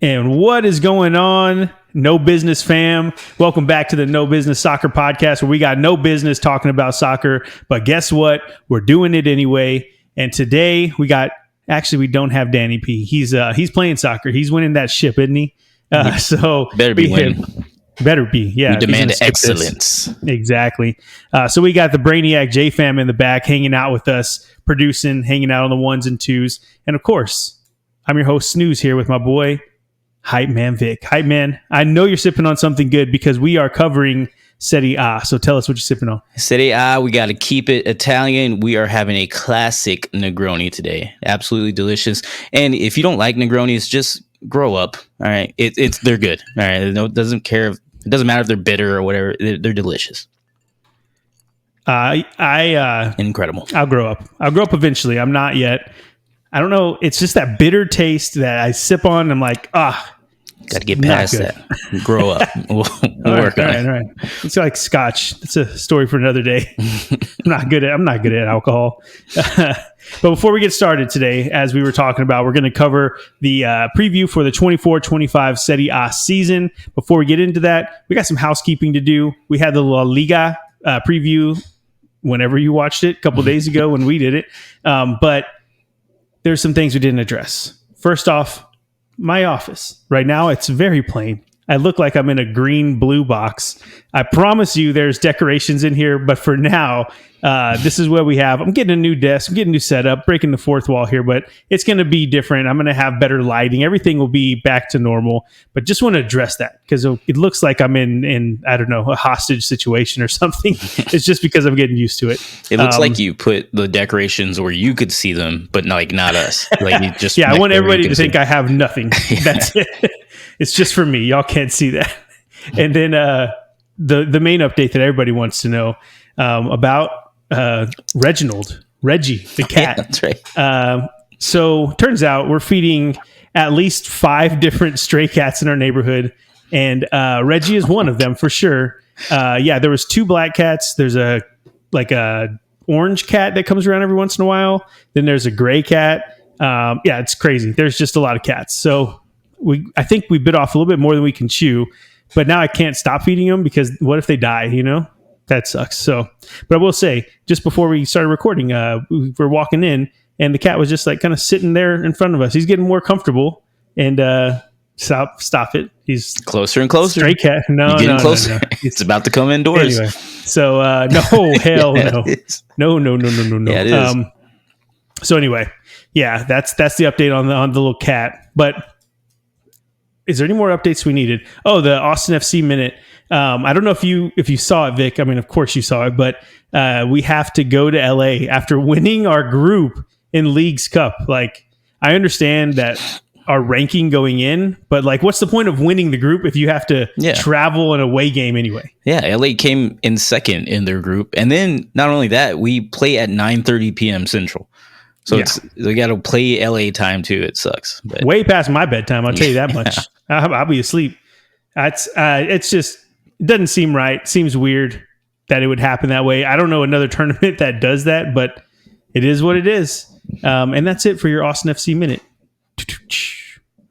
And what is going on, No Business fam? Welcome back to the No Business Soccer Podcast, where we got no business talking about soccer, but guess what? We're doing it anyway. And today we don't have Danny P. He's playing soccer. He's winning that ship, isn't he? So better be winning. Better be, yeah. We demand excellence. Exactly. So we got the Brainiac J-Fam in the back hanging out with us, producing, hanging out on the ones and twos. And of course, I'm your host, Snooze, here with my boy, Hype Man Vic. Hype Man, I know you're sipping on something good because we are covering Serie A. So tell us what you're sipping on. Serie A, we got to keep it Italian. We are having a classic Negroni today. Absolutely delicious. And if you don't like Negronis, just grow up. All right. They're good. All right. It doesn't matter if they're bitter or whatever. They're delicious. Incredible. I'll grow up. I'll grow up eventually. I'm not yet. I don't know. It's just that bitter taste that I sip on. And I'm like, got to get past that. Grow up. We'll work on it. All right. It's like scotch. It's a story for another day. I'm not good at alcohol. But before we get started today, as we were talking about, we're going to cover the preview for the 24-25 Serie A season. Before we get into that, we got some housekeeping to do. We had the La Liga preview whenever you watched it a couple days ago when we did it. But there's some things we didn't address. First off, my office. Right now, it's very plain. I look like I'm in a green-blue box. I promise you there's decorations in here, but for now, this is what we have. I'm getting a new desk. I'm getting a new setup, breaking the fourth wall here, but it's going to be different. I'm going to have better lighting. Everything will be back to normal, but just want to address that because it looks like I'm in I don't know, a hostage situation or something. It's just because I'm getting used to it. It looks like you put the decorations where you could see them, but not us. Like you just I want everybody to think I have nothing. That's it. It's just for me. Y'all can't see that. And then the main update that everybody wants to know about Reggie, the cat. Yeah, that's right. So turns out we're feeding at least 5 different stray cats in our neighborhood, and Reggie is one of them for sure. There was 2 black cats. There's a orange cat that comes around every once in a while. Then there's a gray cat. It's crazy. There's just a lot of cats. So I think we bit off a little bit more than we can chew, but now I can't stop feeding them because what if they die, That sucks. So, but I will say, just before we started recording, we were walking in and the cat was just like kind of sitting there in front of us. He's getting more comfortable and stop it. He's closer and closer. Stray cat. No, closer. No. It's about to come indoors. Anyway, so no, hell no. No. Yeah, it is. So anyway, that's the update on the little cat. But is there any more updates we needed? Oh, the Austin FC minute. I don't know if you saw it, Vic. I mean, of course you saw it, but we have to go to LA after winning our group in League's Cup. Like, I understand that our ranking going in, but like, what's the point of winning the group if you have to travel an away game anyway? Yeah, LA came in second in their group, and then not only that, we play at 9:30 p.m. Central. So they got to play LA time too. It sucks. But way past my bedtime. I'll tell you that much. I'll be asleep. It's just, it doesn't seem right. Seems weird that it would happen that way. I don't know another tournament that does that, but it is what it is. And that's it for your Austin FC minute.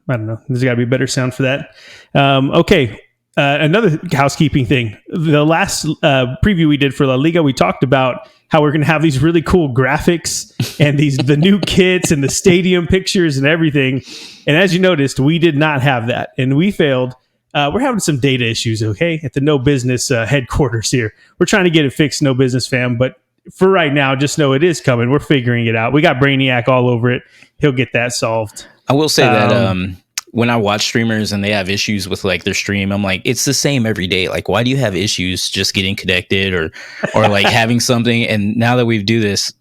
I don't know. There's got to be a better sound for that. Okay. Another housekeeping thing. The last preview we did for La Liga, we talked about how we're going to have these really cool graphics and the new kits and the stadium pictures and everything. And as you noticed, we did not have that, and we failed. We're having some data issues, okay, at the No Business headquarters here. We're trying to get it fixed, No Business fam, but for right now, just know it is coming. We're figuring it out. We got Brainiac all over it. He'll get that solved. I will say that when I watch streamers and they have issues with like their stream, I'm like, it's the same every day. Like, why do you have issues just getting connected or like having something? And now that we do this,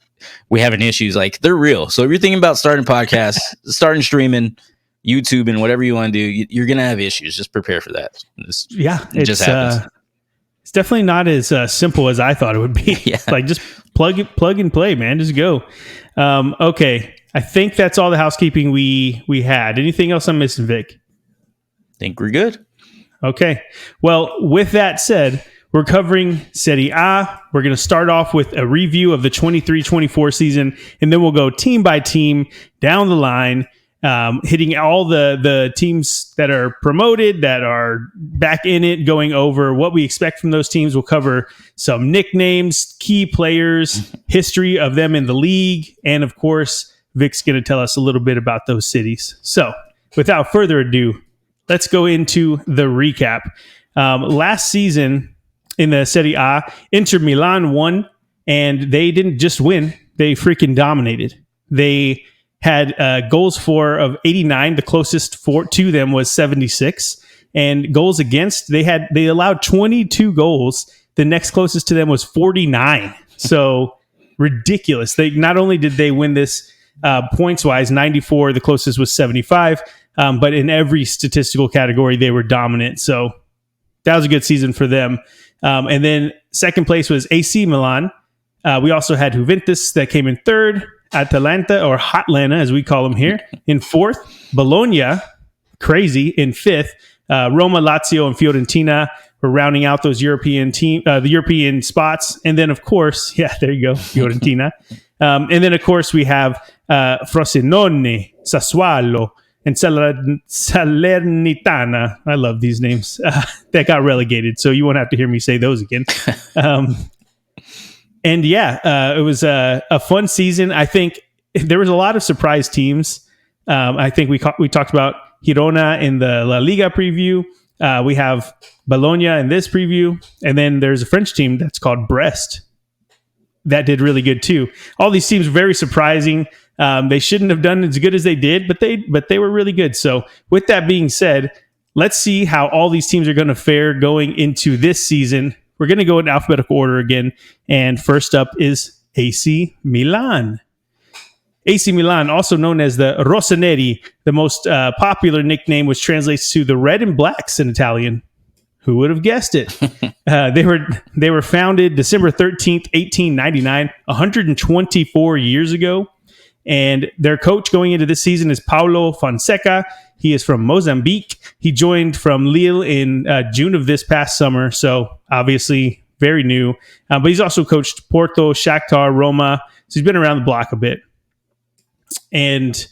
we having issues. Like, they're real. So if you're thinking about starting podcasts, starting streaming, YouTube, and whatever you want to do, you're gonna have issues. Just prepare for that. It just happens. It's definitely not as simple as I thought it would be. Yeah. Like, just plug and play, man. Just go. Okay. I think that's all the housekeeping we had. Anything else I'm missing, Vic? Think we're good. Okay. Well, with that said, we're covering Serie A. We're going to start off with a review of the 23-24 season, and then we'll go team by team down the line. hitting all the teams that are promoted, that are back in it, going over what we expect from those teams. We'll cover some nicknames, key players, history of them in the league, and of course, Vic's going to tell us a little bit about those cities. So without further ado, let's go into the recap. Last season in the Serie A, Inter Milan won, and they didn't just win, they freaking dominated. They had goals for of 89. The closest to them was 76. And goals against, they allowed 22 goals. The next closest to them was 49. So ridiculous. They not only did they win this points wise, 94, the closest was 75, but in every statistical category, they were dominant. So that was a good season for them. And then second place was AC Milan. We also had Juventus that came in third, Atalanta, or Hotlanta, as we call them here, in fourth, Bologna, crazy, in fifth, Roma, Lazio, and Fiorentina were rounding out those the European spots. And then, of course, there you go, Fiorentina. And then, of course, we have Frosinone, Sassuolo, and Salernitana. I love these names. That got relegated, so you won't have to hear me say those again. And it was a fun season. I think there was a lot of surprise teams. I think we talked about Girona in the La Liga preview. We have Bologna in this preview. And then there's a French team that's called Brest that did really good too. All these teams very surprising. They shouldn't have done as good as they did, but they were really good. So with that being said, let's see how all these teams are going to fare going into this season. We're going to go in alphabetical order again. And first up is AC Milan. AC Milan, also known as the Rossoneri, the most popular nickname, which translates to the Red and Blacks in Italian. Who would have guessed it? They were founded December 13th, 1899, 124 years ago. And their coach going into this season is Paulo Fonseca. He is from Mozambique. He joined from Lille in June of this past summer. So obviously very new. But he's also coached Porto, Shakhtar, Roma. So he's been around the block a bit. And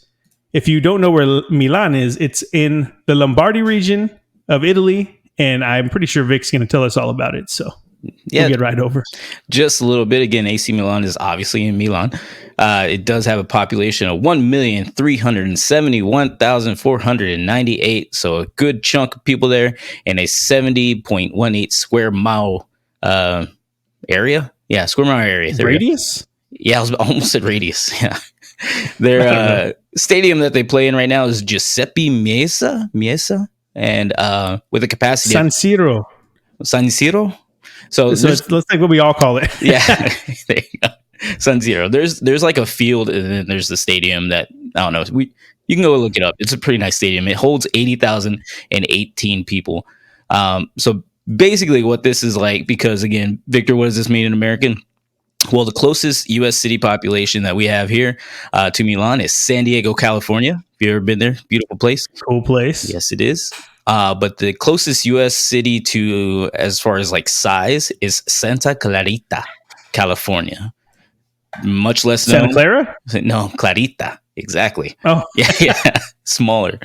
if you don't know where Milan is, it's in the Lombardy region of Italy. And I'm pretty sure Vic's going to tell us all about it. So we'll get right over. Just a little bit. Again, AC Milan is obviously in Milan. It does have a population of 1,371,498. So a good chunk of people there, and a 70.18 square mile area. Yeah, square mile area. Radius? Yeah, I was almost at radius. Yeah. Their stadium that they play in right now is Giuseppe Meazza, and with a capacity San Siro. So let's take what we all call it. Yeah, there you go. San Siro. There's like a field, and then there's the stadium that I don't know. You can go look it up. It's a pretty nice stadium. It holds 80,018 people. So basically, what this is like, because again, Victor, what does this mean in American? Well, the closest U.S. city population that we have here to Milan is San Diego, California. Have you ever been there? Beautiful place. Cool place. Yes, it is. But the closest U.S. city to, as far as like size, is Santa Clarita, California. Much less known. Santa Clara? No, Clarita. Exactly. Oh, yeah. Smaller.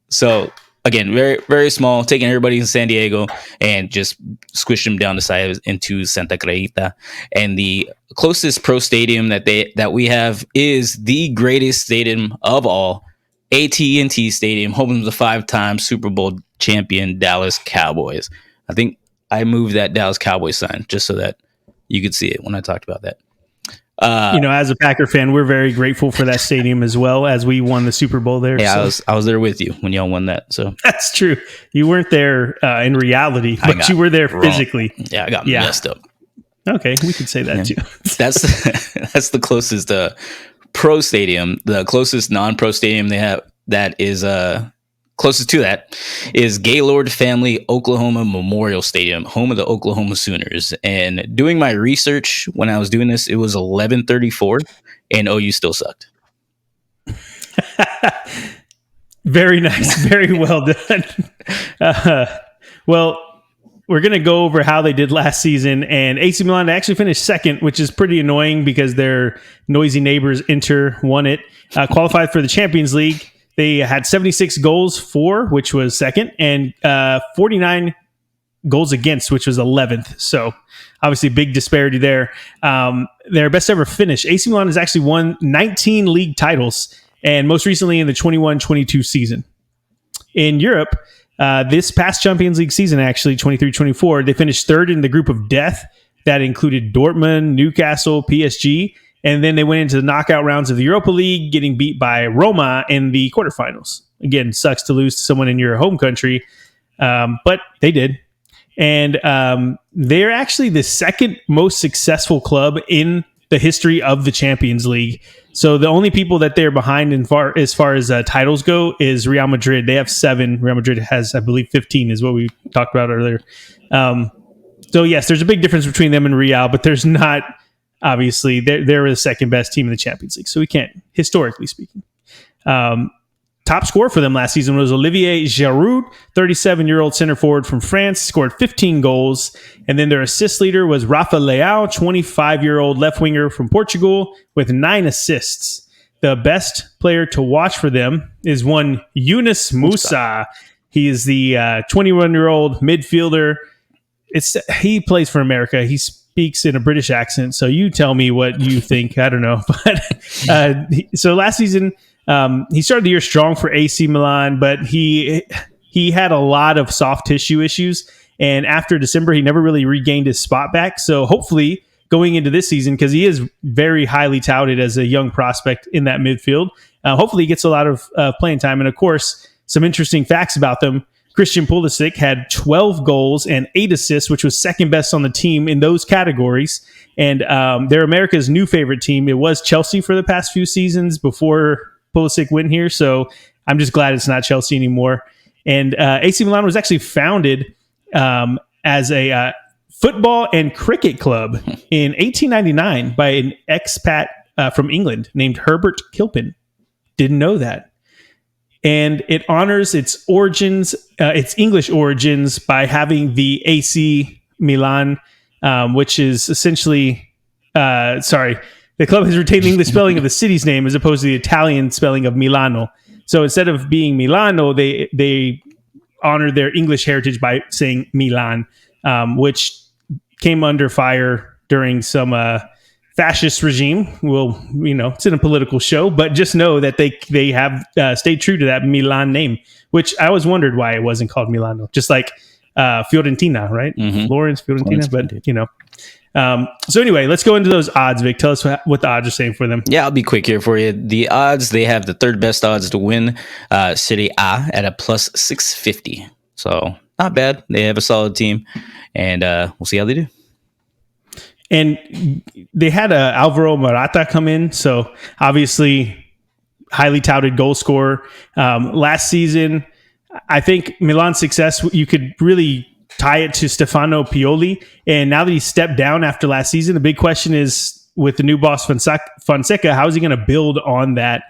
So again, very, very small, taking everybody in San Diego and just squished them down to size into Santa Clarita. And the closest pro stadium that we have is the greatest stadium of all, AT&T Stadium, home of the 5-time Super Bowl champion Dallas Cowboys. I think I moved that Dallas Cowboys sign just so that you could see it when I talked about that. As a Packer fan, we're very grateful for that stadium as well, as we won the Super Bowl there. Yeah, so. I was there with you when y'all won that. So that's true. You weren't there in reality, but you were there physically. Yeah, I got messed up. Okay, we could say that too. That's the closest pro stadium. The closest non-pro stadium they have that is closest to that is Gaylord Family Oklahoma Memorial Stadium, home of the Oklahoma Sooners. And doing my research when I was doing this, it was 11:34, and OU still sucked. Very nice, very well done. Well, we're going to go over how they did last season. And AC Milan actually finished second, which is pretty annoying because their noisy neighbors Inter won it. Qualified for the Champions League. They had 76 goals for, which was second, and 49 goals against, which was 11th. So obviously big disparity there. Their best ever finish. AC Milan has actually won 19 league titles, and most recently in the 21-22 season. In Europe, this past Champions League season, actually, 23-24, they finished third in the group of death. That included Dortmund, Newcastle, PSG, and then they went into the knockout rounds of the Europa League, getting beat by Roma in the quarterfinals. Again, sucks to lose to someone in your home country, but they did. And they're actually the second most successful club in the history of the Champions League. So the only people that they're behind as far as titles go is Real Madrid. They have 7. Real Madrid has, I believe, 15 is what we talked about earlier. So yes, there's a big difference between them and Real, but there's not, obviously, they're the second best team in the Champions League. So we can't, historically speaking. Top scorer for them last season was Olivier Giroud, 37-year-old center forward from France, scored 15 goals. And then their assist leader was Rafa Leao, 25-year-old left winger from Portugal, with 9 assists. The best player to watch for them is one Yunus Musa. He is the 21-year-old midfielder. He plays for America. He speaks in a British accent, so you tell me what you think. I don't know. But so last season, he started the year strong for AC Milan, but he had a lot of soft tissue issues. And after December, he never really regained his spot back. So hopefully going into this season, because he is very highly touted as a young prospect in that midfield, hopefully he gets a lot of playing time. And of course, some interesting facts about them. Christian Pulisic had 12 goals and 8 assists, which was second best on the team in those categories. And they're America's new favorite team. It was Chelsea for the past few seasons before Pulisic went here, so I'm just glad it's not Chelsea anymore. And AC Milan was actually founded as a football and cricket club in 1899 by an expat from England named Herbert Kilpin. Didn't know that. And it honors its origins, its English origins, by having the AC Milan, which is essentially, the club has retained the English spelling of the city's name as opposed to the Italian spelling of Milano. So instead of being Milano, they honored their English heritage by saying Milan, which came under fire during some fascist regime. Well, it's in a political show, but just know that they have stayed true to that Milan name, which I always wondered why it wasn't called Milano, just like Fiorentina, right? Mm-hmm. Florence, Fiorentina, but so anyway, let's go into those odds, Vic. Tell us what the odds are saying for them. Yeah, I'll be quick here for you. The odds, they have the third best odds to win Serie A at a plus 650. So not bad. They have a solid team, and we'll see how they do. And they had Alvaro Morata come in, so obviously highly touted goal scorer. Last season, I think Milan's success, you could really tie it to Stefano Pioli. And now that he stepped down after last season, the big question is, with the new boss Fonseca, how is he going to build on that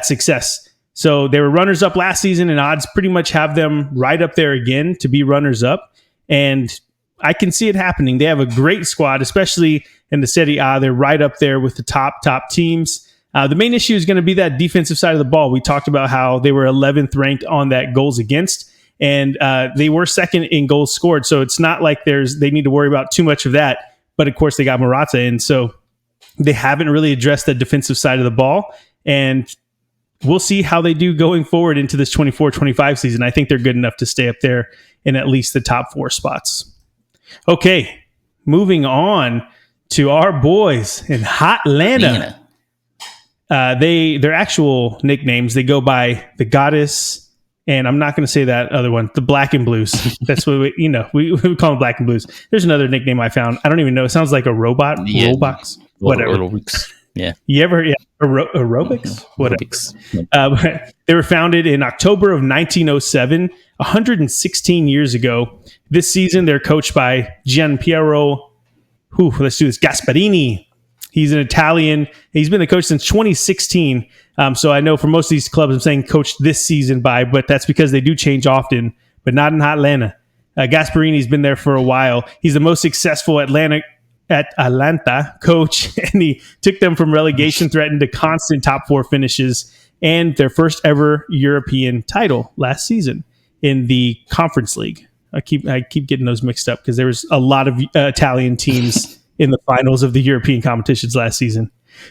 success? So they were runners up last season, and odds pretty much have them right up there again to be runners up. And I can see it happening. They have a great squad, especially in the Serie A. They're right up there with the top teams. The main issue is going to be that defensive side of the ball. We talked about how they were 11th ranked on that goals against, and they were second in goals scored. So it's not like they need to worry about too much of that. But of course, they got Morata in, so they haven't really addressed the defensive side of the ball. And we'll see how they do going forward into this 24-25 season. I think they're good enough to stay up there in at least the top 4 spots. Okay, moving on to our boys in Hotlanta. Their actual nicknames, they go by the Goddess, and I'm not going to say that other one, the Black and Blues. That's what we call them, Black and Blues. There's another nickname I found. I don't even know. It sounds like a robot, Roblox, whatever. Yeah. You ever aerobics? Whatever. They were founded in October of 1907, 116 years ago. This season, they're coached by Gianpiero, Gasparini. He's an Italian. He's been the coach since 2016. So I know for most of these clubs, I'm saying coached this season by, but that's because they do change often, but not in Hotlanta. Gasparini's been there for a while. He's the most successful Atlanta coach, and he took them from relegation threatened to constant top 4 finishes and their first ever European title last season in the Conference League. I keep getting those mixed up because there was a lot of Italian teams in the finals of the European competitions last season.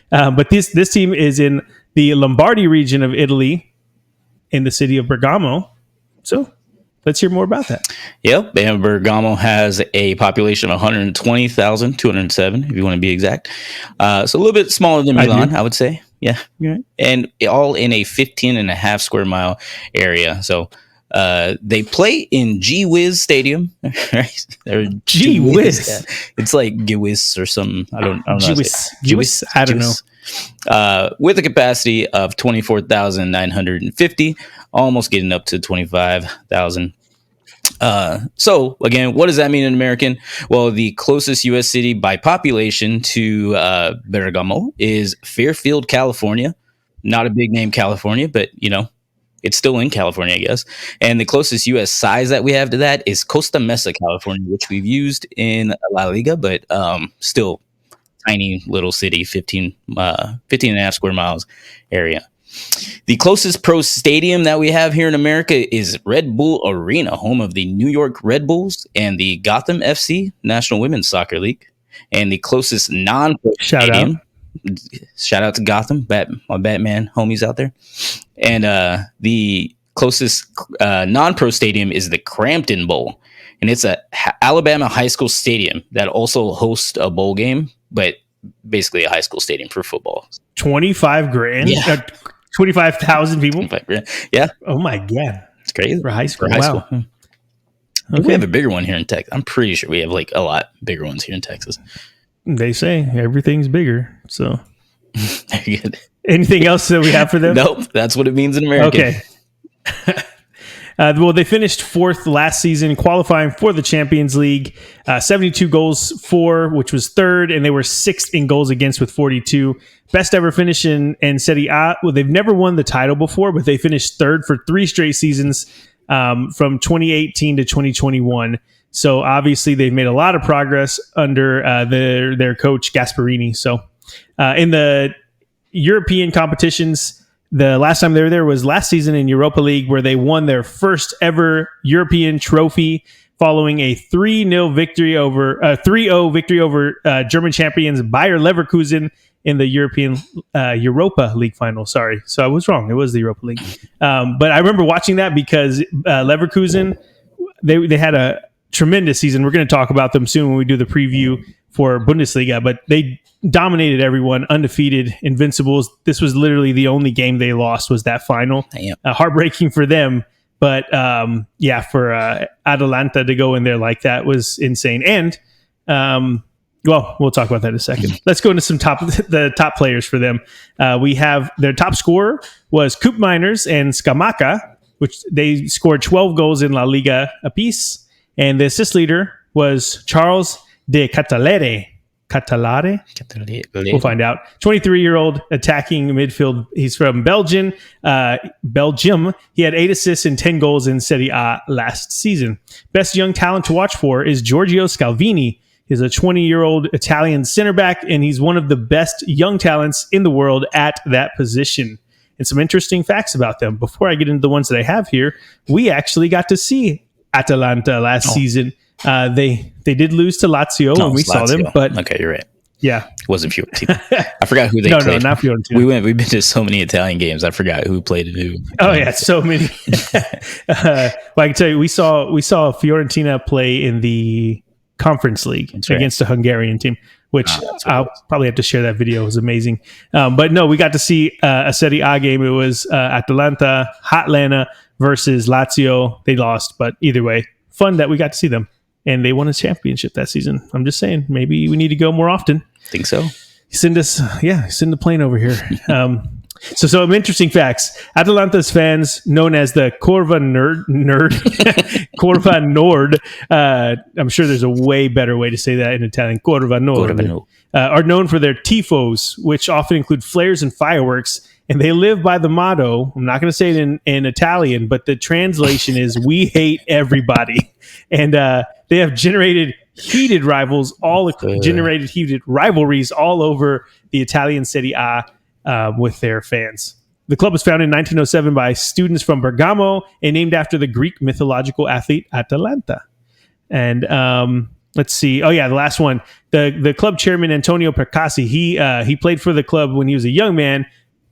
But this team is in the Lombardy region of Italy, in the city of Bergamo. So let's hear more about that. Yep. And Bergamo has a population of 120,207, if you want to be exact. So a little bit smaller than Milan, I would say. Yeah. And all in a 15.5 square mile area. So they play in G-Wiz Stadium, right? G-Wiz. Yeah. It's like G-Wiz or something. I don't know. G-Wiz. I don't know. With a capacity of 24,950, almost getting up to 25,000. So again, what does that mean in American? Well, the closest U.S. city by population to Bergamo is Fairfield, California. Not a big name, California, but it's still in California, I guess. And the closest U.S. size that we have to that is Costa Mesa, California, which we've used in La Liga, but still tiny little city, 15.5 square miles area. The closest pro stadium that we have here in America is Red Bull Arena, home of the New York Red Bulls and the Gotham FC, National Women's Soccer League. And the closest non-pro stadium, shout out to Gotham, my Batman homies out there. And the closest non-pro stadium is the Crampton Bowl. And it's a Alabama high school stadium that also hosts a bowl game, but basically a high school stadium for football. 25 grand? Yeah. 25,000 people? 25 grand. Yeah. Oh my God. It's crazy. For high school. Wow. Okay. We have a bigger one here in Texas. I'm pretty sure we have like a lot bigger ones here in Texas. They say everything's bigger. So very good. Anything else that we have for them? Nope. That's what it means in America. Okay. Well, they finished 4th last season, qualifying for the Champions League. 72 goals for, which was 3rd, and they were 6th in goals against with 42. Best ever finish in Serie A. Well, they've never won the title before, but they finished 3rd for 3 straight seasons from 2018 to 2021. So obviously they've made a lot of progress under their coach Gasparini. So in the European competitions, the last time they were there was last season in Europa League, where they won their first ever European trophy following a 3-0 victory over 3-0 victory over German champions Bayer Leverkusen in the Europa League final. Sorry, so I was wrong. It was the Europa League. But I remember watching that because Leverkusen, they had a tremendous season. We're going to talk about them soon when we do the preview for Bundesliga, but they dominated everyone, undefeated, invincibles. This was literally the only game they lost, was that final. Heartbreaking for them, but for Atalanta to go in there like that was insane. And well, we'll talk about that in a second. Let's go into the top players for them. We have their top scorer was Koop Miners and Scamacca, which they scored 12 goals in La Liga apiece. And the assist leader was Charles de Catalare. We'll find out. 23-year-old attacking midfield. He's from Belgium. He had 8 assists and 10 goals in Serie A last season. Best young talent to watch for is Giorgio Scalvini. He's a 20-year-old Italian center back, and he's one of the best young talents in the world at that position. And some interesting facts about them. Before I get into the ones that I have here, we actually got to see Atalanta last season. They did lose to Lazio when we saw them, but okay, you're right. Yeah, it wasn't Fiorentina. I forgot who they played. No, not Fiorentina. We've been to so many Italian games. I forgot who played and who. Oh yeah, so many. Well, I can tell you, we saw Fiorentina play in the Conference League against a Hungarian team, which I'll probably have to share that video. It was amazing. But no, we got to see a Serie A game. It was Atalanta, Hotlanta versus Lazio. They lost, but either way, fun that we got to see them. And they won a championship that season. I'm just saying, maybe we need to go more often. Think so? Send the plane over here. So some interesting facts. Atalanta's fans, known as the Curva Nord, I'm sure there's a way better way to say that in Italian, Curva Nord, are known for their tifos, which often include flares and fireworks, and they live by the motto. I'm not going to say it in Italian, but the translation is "We hate everybody," and they have generated heated rivalries all over the Italian Serie A with their fans. The club was founded in 1907 by students from Bergamo and named after the Greek mythological athlete Atalanta. And let's see. Oh yeah, the last one. The club chairman Antonio Percassi. He played for the club when he was a young man,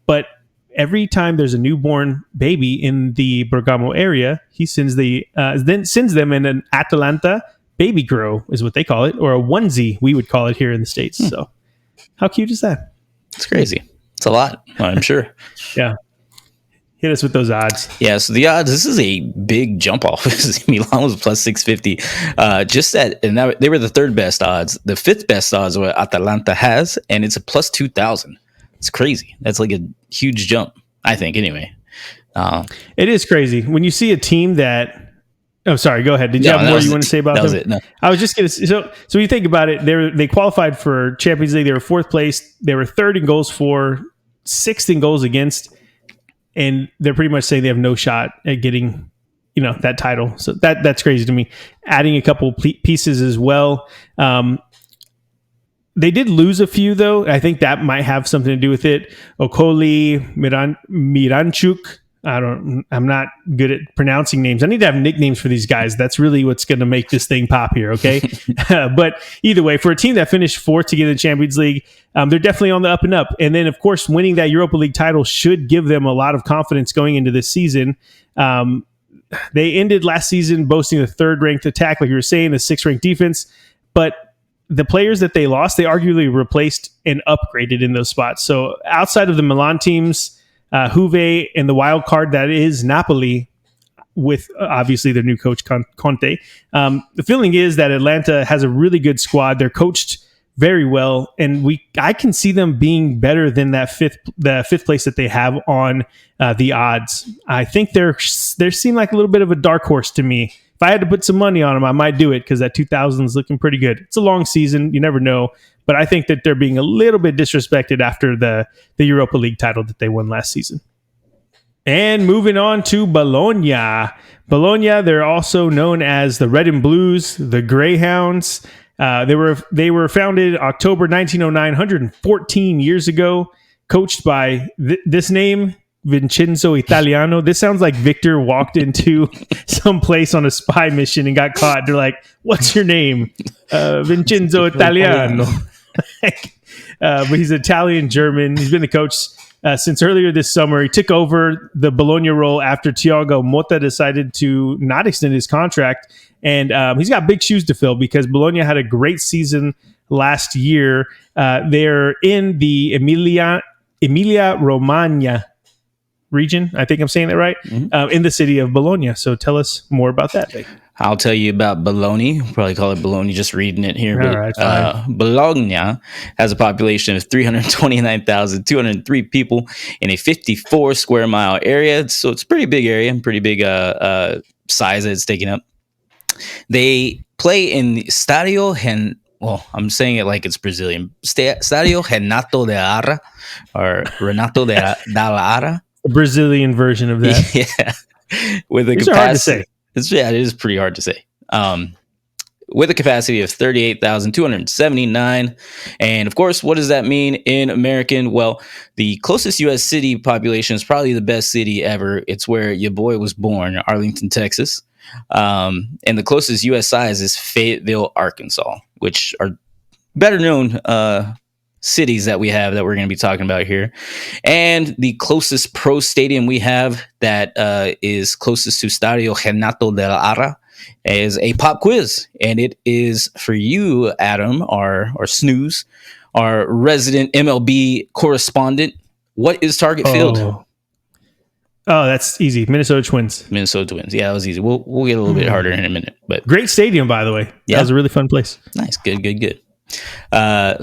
but every time there's a newborn baby in the Bergamo area, he sends them in an Atalanta baby grow, is what they call it, or a onesie, we would call it here in the States. So how cute is that? It's crazy. It's a lot, I'm sure. Yeah. Hit us with those odds. Yeah, so the odds, this is a big jump off. Milan was plus 650. They were the third best odds. The fifth best odds what Atalanta has, and it's a plus 2,000. It's crazy. That's like a huge jump, I think, anyway. It is crazy. When you see a team that... Oh, sorry. Go ahead. Did you have more you want to say about them? That was it. No. I was just going to... So when you think about it, they qualified for Champions League. They were fourth place. They were third in goals for, sixth in goals against. And they're pretty much saying they have no shot at getting, that title. So that's crazy to me. Adding a couple pieces as well. They did lose a few, though. I think that might have something to do with it. Okoli, Miranchuk. I'm not good at pronouncing names. I need to have nicknames for these guys. That's really what's going to make this thing pop here, okay? But either way, for a team that finished fourth to get in the Champions League, they're definitely on the up and up. And then, of course, winning that Europa League title should give them a lot of confidence going into this season. They ended last season boasting a third-ranked attack, like you were saying, a sixth-ranked defense. But the players that they lost, they arguably replaced and upgraded in those spots. So outside of the Milan teams, Juve and the wild card that is Napoli, with obviously their new coach Conte. The feeling is that Atlanta has a really good squad. They're coached very well, and I can see them being better than the fifth place that they have on the odds. I think they seem like a little bit of a dark horse to me. If I had to put some money on them, I might do it because that 2000 is looking pretty good. It's a long season. You never know. But I think that they're being a little bit disrespected after the Europa League title that they won last season. And moving on to Bologna. Bologna, they're also known as the Red and Blues, the Greyhounds. They were founded October 1909, 114 years ago, coached by this name, Vincenzo Italiano. This sounds like Victor walked into some place on a spy mission and got caught. They're like, "What's your name?" Vincenzo Italiano. But he's Italian German. He's been the coach since earlier this summer. He took over the Bologna role after Thiago Motta decided to not extend his contract, and he's got big shoes to fill because Bologna had a great season last year. They're in the Emilia-Romagna region. I think I'm saying that right. In the city of Bologna. So tell us more about that. I'll tell you about Bologna. Probably call it Bologna, just reading it here. But right, Bologna has a population of 329,203 people in a 54 square mile area. So it's a pretty big area and pretty big size that it's taking up. They play in the I'm saying it like it's Brazilian. Stadio Renato de Ara, or Renato de Ara. The Brazilian version of that. Yeah. With a These capacity. are hard to say. It is pretty hard to say. With a capacity of 38,279. And of course, what does that mean in American? Well, the closest U.S. city population is probably the best city ever. It's where your boy was born, Arlington, Texas. And the closest U.S. size is Fayetteville, Arkansas, which are better known cities that we have that we're going to be talking about here. And the closest pro stadium we have that is closest to Stadio Renato de Ara is a pop quiz. And it is for you, Adam, or Snooze, our resident MLB correspondent. What is Target Field? Oh, that's easy. Minnesota Twins. Minnesota Twins. Yeah, that was easy. We'll get a little bit harder in a minute. But great stadium, by the way. Yeah. That was a really fun place. Nice. Good.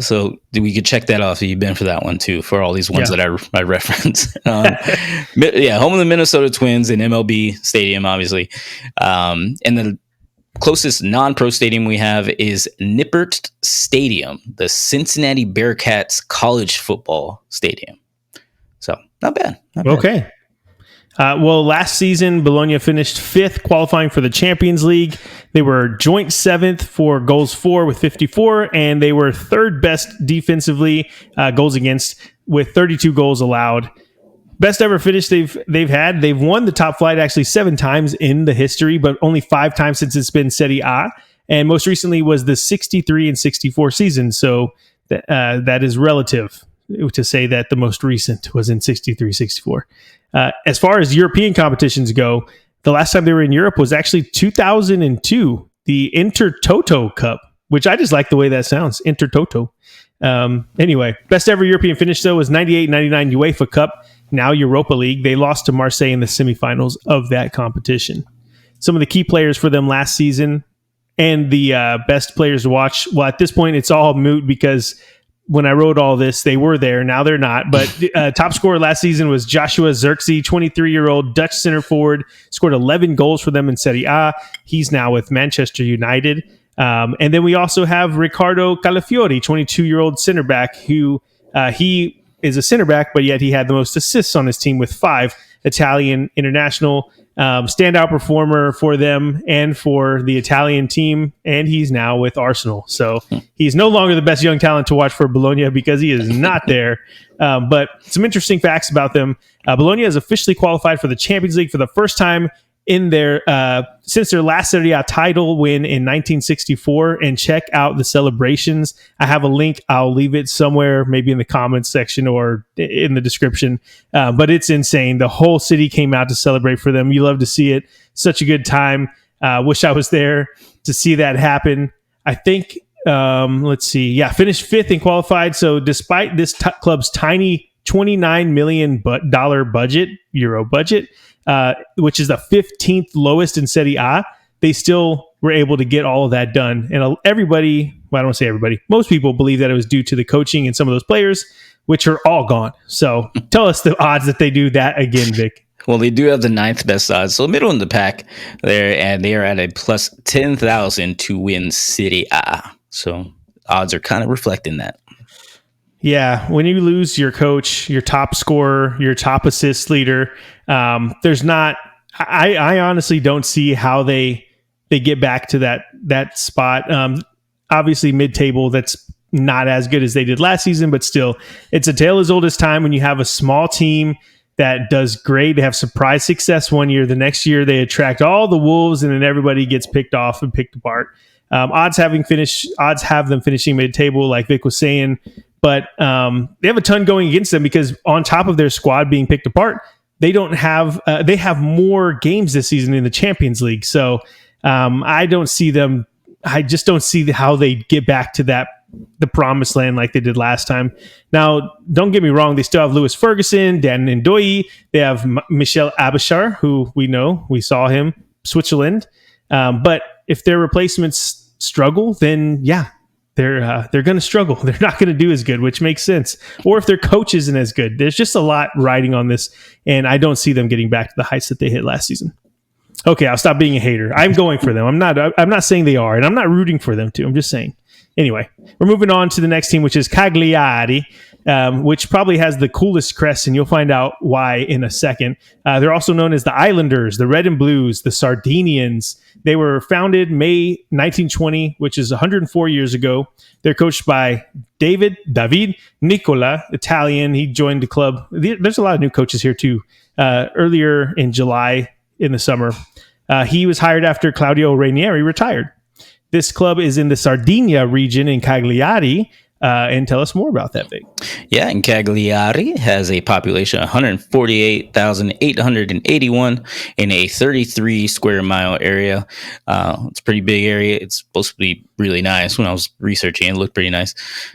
So we could check that off. You've been for that one too, for all these ones that I reference. Home of the Minnesota Twins in MLB Stadium, obviously. And the closest non-pro stadium we have is Nippert Stadium, the Cincinnati Bearcats college football stadium. So not bad. Not bad. Okay. Well, last season, Bologna finished 5th, qualifying for the Champions League. They were joint 7th for goals for with 54, and they were 3rd best defensively, goals against, with 32 goals allowed. Best ever finish they've had. They've won the top flight actually 7 times in the history, but only 5 times since it's been Serie A. And most recently was the 63 and 64 season. So that is relative to say that the most recent was in 63, 64. As far as European competitions go, the last time they were in Europe was actually 2002, the Intertoto Cup, which I just like the way that sounds, Intertoto. Anyway, best ever European finish, though, was 98-99 UEFA Cup, now Europa League. They lost to Marseille in the semifinals of that competition. Some of the key players for them last season and the best players to watch, well, at this point, it's all moot because when I wrote all this, they were there. Now they're not. But top scorer last season was Joshua Zirkzee, 23-year-old Dutch center forward, scored 11 goals for them in Serie A. He's now with Manchester United. And then we also have Riccardo Calafiori, 22-year-old center back, who he is a center back, but yet he had the most assists on his team with 5. Italian international, standout performer for them and for the Italian team, and he's now with Arsenal. So he's no longer the best young talent to watch for Bologna because he is not there. But some interesting facts about them. Bologna has officially qualified for the Champions League for the first time in their since their last Serie A title win in 1964, and check out the celebrations. I have a link. I'll leave it somewhere, maybe in the comments section or in the description. But it's insane. The whole city came out to celebrate for them. You love to see it. Such a good time. Wish I was there to see that happen. I think, let's see. Yeah, finished 5th and qualified. So despite this club's tiny $29 million euro budget, which is the 15th lowest in Serie A, they still were able to get all of that done. And everybody, well, I don't want to say everybody, most people believe that it was due to the coaching and some of those players, which are all gone. So tell us the odds that they do that again, Vic. Well, they do have the 9th best odds, so middle in the pack there, and they are at a plus 10,000 to win Serie A. So odds are kind of reflecting that. Yeah, when you lose your coach, your top scorer, your top assist leader, there's not. I honestly don't see how they get back to that spot. Obviously, mid-table, that's not as good as they did last season, but still, it's a tale as old as time when you have a small team that does great. They have surprise success one year. The next year, they attract all the wolves, and then everybody gets picked off and picked apart. Odds have them finishing mid-table, like Vic was saying. But they have a ton going against them because on top of their squad being picked apart, they don't have they have more games this season in the Champions League. So I don't see them. I just don't see how they get back to the promised land like they did last time. Now, don't get me wrong. They still have Lewis Ferguson, Dan Ndoye. They have Michel Abachar, who we saw him, Switzerland. But if their replacements struggle, then yeah. They're going to struggle. They're not going to do as good, which makes sense. Or if their coach isn't as good, there's just a lot riding on this, and I don't see them getting back to the heights that they hit last season. Okay, I'll stop being a hater. I'm going for them. I'm not saying they are, and I'm not rooting for them to. I'm just saying. Anyway, we're moving on to the next team, which is Cagliari, which probably has the coolest crest, and you'll find out why in a second. They're also known as the Islanders, the Red and Blues, the Sardinians. They were founded May 1920, which is 104 years ago. They're coached by David Nicola, Italian. He joined the club. There's a lot of new coaches here, too. Earlier in July, in the summer, he was hired after Claudio Ranieri retired. This club is in the Sardinia region in Cagliari. And tell us more about that, Vic. Yeah, and Cagliari has a population of 148,881 in a 33 square mile area. It's a pretty big area. It's supposed to be really nice. When I was researching, it looked pretty nice.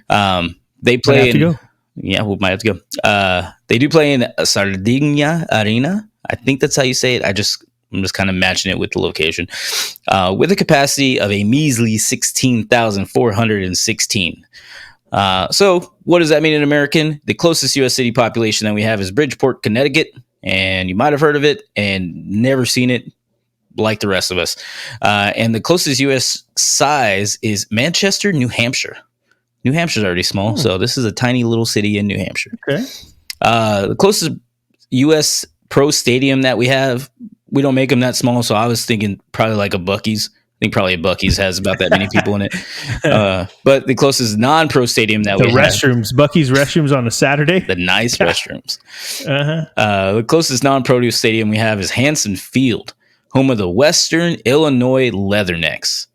They play yeah, we might have to go. They do play in Sardinia Arena. I think that's how you say it. I'm just kind of matching it with the location. With a capacity of a measly 16,416. So what does that mean in American? The closest U.S. city population that we have is Bridgeport, Connecticut, and you might have heard of it and never seen it like the rest of us. And the closest U.S. size is Manchester, New Hampshire. New Hampshire's already small, so this is a tiny little city in New Hampshire. Okay. The closest U.S. pro stadium that we have, we don't make them that small, so I was thinking probably like a Buc-ee's. I think probably a Buc-ee's has about that many people in it. But the closest non-pro stadium that we have, restrooms, Buc-ee's restrooms on a Saturday, the nice restrooms. The closest non-produce stadium we have is Hanson Field, home of the Western Illinois Leathernecks.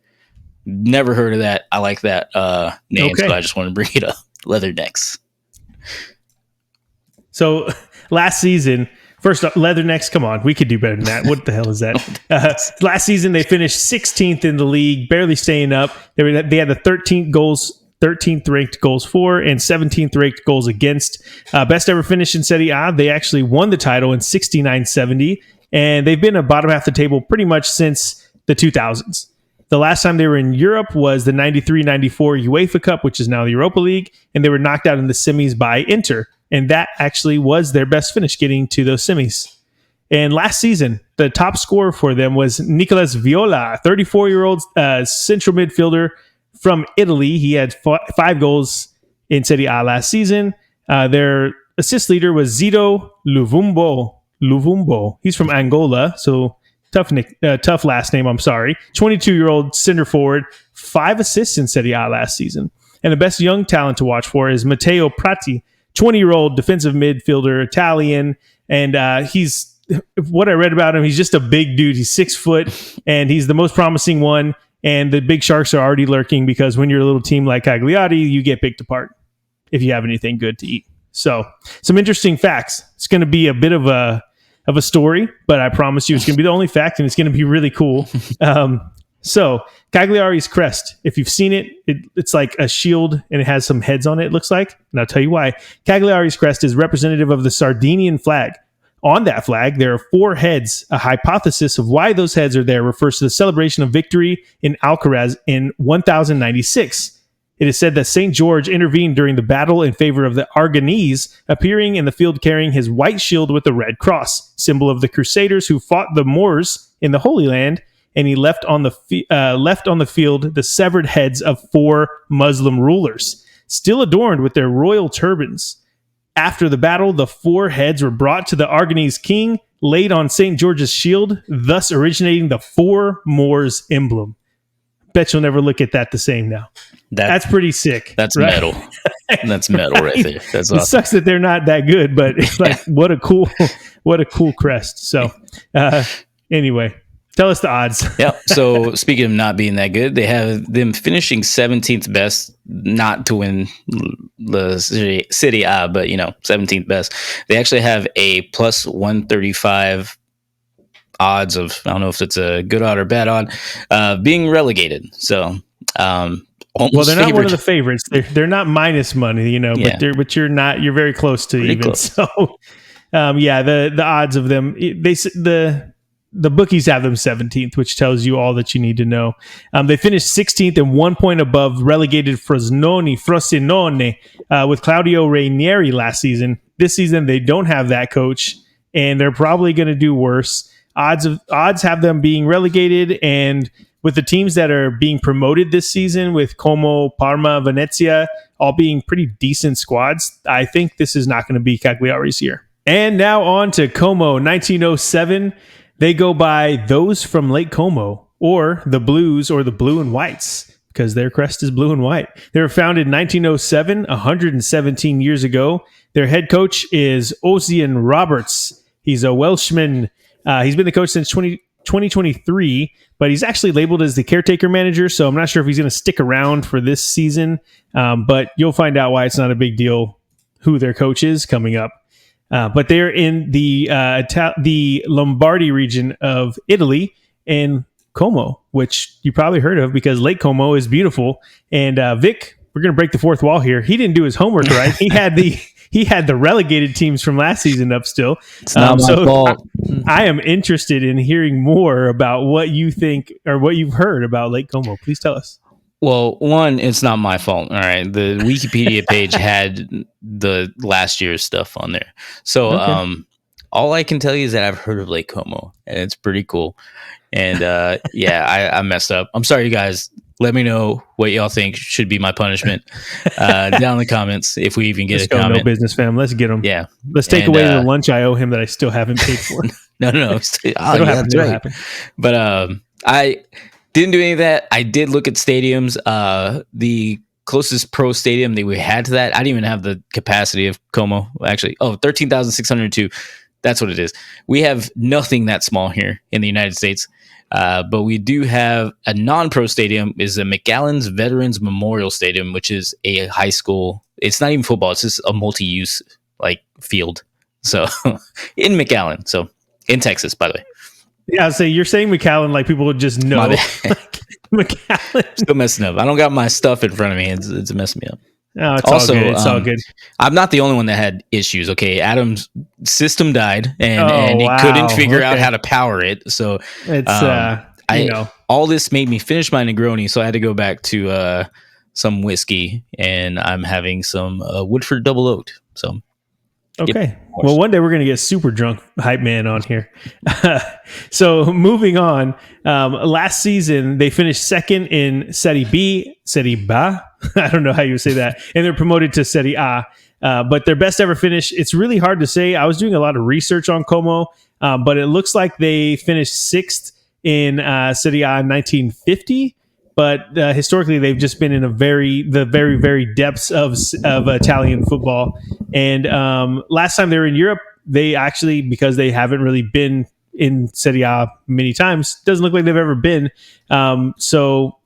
Never heard of that. I like that name, so I just want to bring it up. Leathernecks. So last season, first off, Leathernecks, come on, we could do better than that. What the hell is that? Last season, they finished 16th in the league, barely staying up. They had the 13th ranked goals for and 17th ranked goals against. Best ever finish in Serie A. They actually won the title in 69-70, and they've been a bottom half of the table pretty much since the 2000s. The last time they were in Europe was the 93-94 UEFA Cup, which is now the Europa League, and they were knocked out in the semis by Inter. And that actually was their best finish, getting to those semis. And last season, the top scorer for them was Nicolas Viola, a 34-year-old central midfielder from Italy. He had 5 goals in Serie A last season. Their assist leader was Zito Luvumbo. He's from Angola, so tough last name, I'm sorry. 22-year-old center forward, 5 assists in Serie A last season. And the best young talent to watch for is Matteo Prati, 20-year-old defensive midfielder, Italian, and he's, what I read about him, he's just a big dude. He's 6 foot, and he's the most promising one, and the big sharks are already lurking because when you're a little team like Cagliari, you get picked apart if you have anything good to eat. So, some interesting facts. It's going to be a bit of a story, but I promise you it's going to be the only fact, and it's going to be really cool. So Cagliari's crest, if you've seen it, it's like a shield and it has some heads on it, it looks like. And I'll tell you why. Cagliari's crest is representative of the Sardinian flag. On that flag, there are 4 heads. A hypothesis of why those heads are there refers to the celebration of victory in Alcaraz in 1096. It is said that St. George intervened during the battle in favor of the Aragonese, appearing in the field carrying his white shield with a red cross, symbol of the Crusaders who fought the Moors in the Holy Land, and he left on the field the severed heads of 4 Muslim rulers, still adorned with their royal turbans. After the battle, the 4 heads were brought to the Aragonese king, laid on St. George's shield, thus originating the 4 Moors emblem. Bet you'll never look at that the same now. That's pretty sick. That's right? metal. That's metal right there. That's awesome. It sucks that they're not that good, but it's like what a cool crest. So anyway, tell us the odds. Yep. So speaking of not being that good, they have them finishing 17th best, not to win the Serie A, but 17th best. They actually have a plus 135 odds of, I don't know if it's a good odd or bad odd, being relegated. So well, they're not one of the favorites. They're not minus money, but you're not. You're very close to pretty even. Close. So, the odds of them, the bookies have them 17th, which tells you all that you need to know. They finished 16th and 1 point above relegated Frosinone with Claudio Ranieri last season. This season, they don't have that coach, and they're probably going to do worse. Odds have them being relegated, and with the teams that are being promoted this season, with Como, Parma, Venezia, all being pretty decent squads, I think this is not going to be Cagliari's year. And now on to Como, 1907. They go by those from Lake Como, or the Blues, or the Blue and Whites, because their crest is blue and white. They were founded in 1907, 117 years ago. Their head coach is Ossian Roberts. He's a Welshman. He's been the coach since 2023, but he's actually labeled as the caretaker manager, so I'm not sure if he's going to stick around for this season, but you'll find out why it's not a big deal who their coach is coming up. But they're in the Lombardy region of Italy, in Como, which you probably heard of because Lake Como is beautiful. And Vic, we're going to break the fourth wall here. He didn't do his homework right. He had the relegated teams from last season up still. It's not my fault. I am interested in hearing more about what you think or what you've heard about Lake Como. Please tell us. Well, one, it's not my fault. All right. The Wikipedia page had the last year's stuff on there. So all I can tell you is that I've heard of Lake Como, and it's pretty cool. And I messed up. I'm sorry, you guys. Let me know what y'all think should be my punishment down in the comments if we even get Let's a go, comment. no business fam. Let's get him. Yeah. Let's take away the lunch I owe him that I still haven't paid for. No. It'll happen. That's right. But I didn't do any of that. I did look at stadiums. The closest pro stadium that we had to that, I didn't even have the capacity of Como. Actually, 13,602. That's what it is. We have nothing that small here in the United States. But we do have a non-pro stadium, is the McAllen's Veterans Memorial Stadium, which is a high school. It's not even football. It's just a multi-use field. So in McAllen. So in Texas, by the way. Yeah, so you're saying McAllen like people would just know. McAllen. Still messing up. I don't got my stuff in front of me. It's messing me up. No, it's also, all good. It's all good. I'm not the only one that had issues. Okay, Adam's system died, and he couldn't figure out how to power it. So it's all this made me finish my Negroni, so I had to go back to some whiskey, and I'm having some Woodford Double Oaked. So okay. Well, one day we're going to get super drunk hype man on here. So moving on, last season they finished second in Serie B. I don't know how you would say that. And they're promoted to Serie A. But their best ever finish, it's really hard to say. I was doing a lot of research on Como, but it looks like they finished sixth in Serie A in 1950. But historically, they've just been in the very, very depths of Italian football. And last time they were in Europe, they actually, because they haven't really been in Serie A many times, doesn't look like they've ever been. So,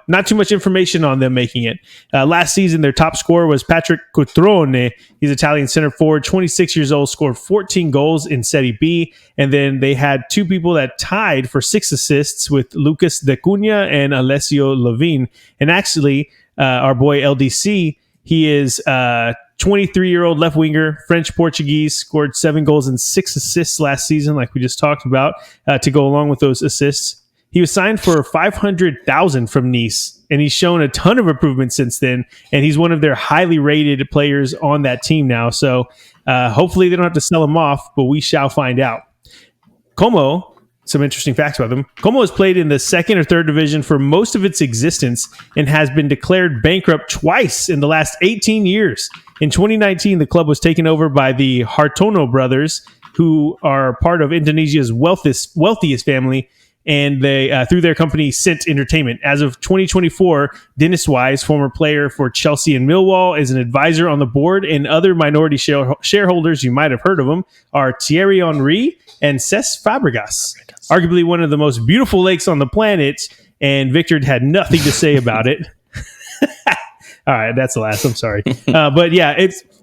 not too much information on them making it. Last season, their top scorer was Patrick Cutrone. He's Italian center forward, 26 years old, scored 14 goals in Serie B. And then they had two people that tied for 6 assists with Lucas De Cunha and Alessio Levine. And actually, our boy LDC, he is 23-year-old left winger, French Portuguese, scored 7 goals and 6 assists last season, like we just talked about, to go along with those assists. He was signed for $500,000 from Nice, and he's shown a ton of improvement since then. And he's one of their highly rated players on that team now. So hopefully they don't have to sell him off, but we shall find out. Como, some interesting facts about them. Como has played in the second or third division for most of its existence and has been declared bankrupt twice in the last 18 years. In 2019, the club was taken over by the Hartono brothers, who are part of Indonesia's wealthiest family, and they through their company Cent Entertainment. As of 2024, Dennis Wise, former player for Chelsea and Millwall, is an advisor on the board, and other minority shareholders, you might have heard of them, are Thierry Henry and Cesc Fabregas. Arguably one of the most beautiful lakes on the planet, and Victor had nothing to say about it. All right, that's the last. I'm sorry. But yeah,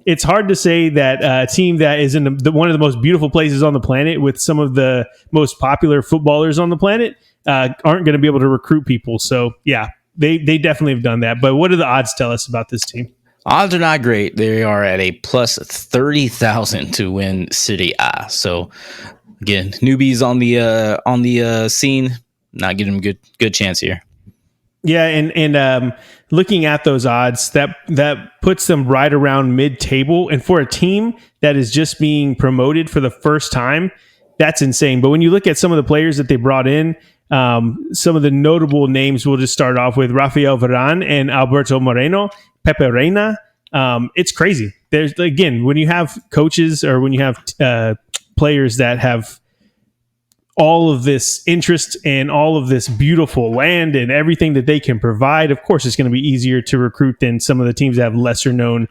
it's hard to say that a team that is in one of the most beautiful places on the planet with some of the most popular footballers on the planet aren't going to be able to recruit people. So yeah, they definitely have done that. But what do the odds tell us about this team? Odds are not great. They are at a plus 30,000 to win Serie A. So again, newbies on the scene, not giving them good chance here. Yeah, and looking at those odds, that puts them right around mid-table. And for a team that is just being promoted for the first time, that's insane. But when you look at some of the players that they brought in, some of the notable names, we'll just start off with Rafael Varane and Alberto Moreno, Pepe Reina. It's crazy. There's, again, when you have coaches or when you have players that have all of this interest and all of this beautiful land and everything that they can provide, of course, it's going to be easier to recruit than some of the teams that have lesser known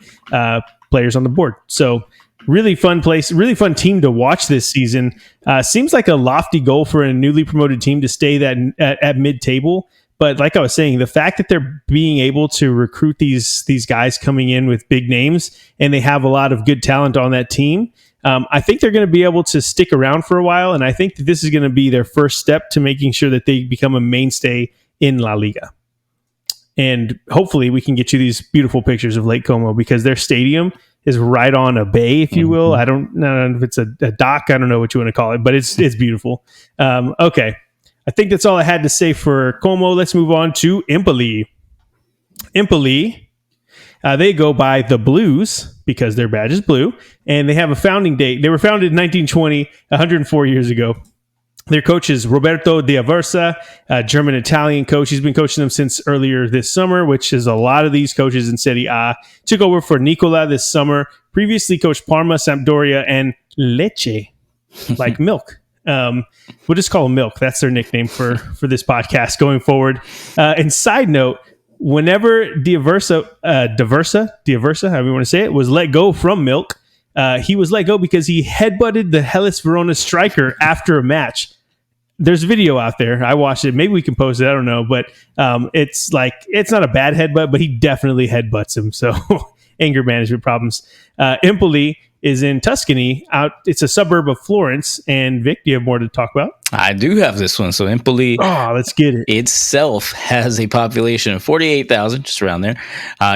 players on the board. So really fun place, really fun team to watch this season. Seems like a lofty goal for a newly promoted team to stay at mid-table. But like I was saying, the fact that they're being able to recruit these guys coming in with big names, and they have a lot of good talent on that team, I think they're going to be able to stick around for a while, and I think that this is going to be their first step to making sure that they become a mainstay in La Liga. And hopefully we can get you these beautiful pictures of Lake Como, because their stadium is right on a bay, if you will. I don't know if it's a dock. I don't know what you want to call it, but it's beautiful. Okay. I think that's all I had to say for Como. Let's move on to Empoli. Empoli, they go by the Blues because their badge is blue, and they have a founding date. They were founded in 1920, 104 years ago. Their coach is Roberto D'Aversa, a German-Italian coach. He's been coaching them since earlier this summer, which is a lot of these coaches in Serie A. Took over for Nicola this summer. Previously coached Parma, Sampdoria, and Lecce, like milk. We'll just call them Milk. That's their nickname for this podcast going forward. And side note, whenever D'Aversa, however you want to say it, was let go from Milk, he was let go because he headbutted the Hellas Verona striker after a match. There's a video out there. I watched it. Maybe we can post it. I don't know. But it's not a bad headbutt, but he definitely headbutts him. So anger management problems. Empoli is in Tuscany. It's a suburb of Florence. And Vic, do you have more to talk about? I do have this one. So Empoli, let's get it. Itself has a population of 48,000, just around there,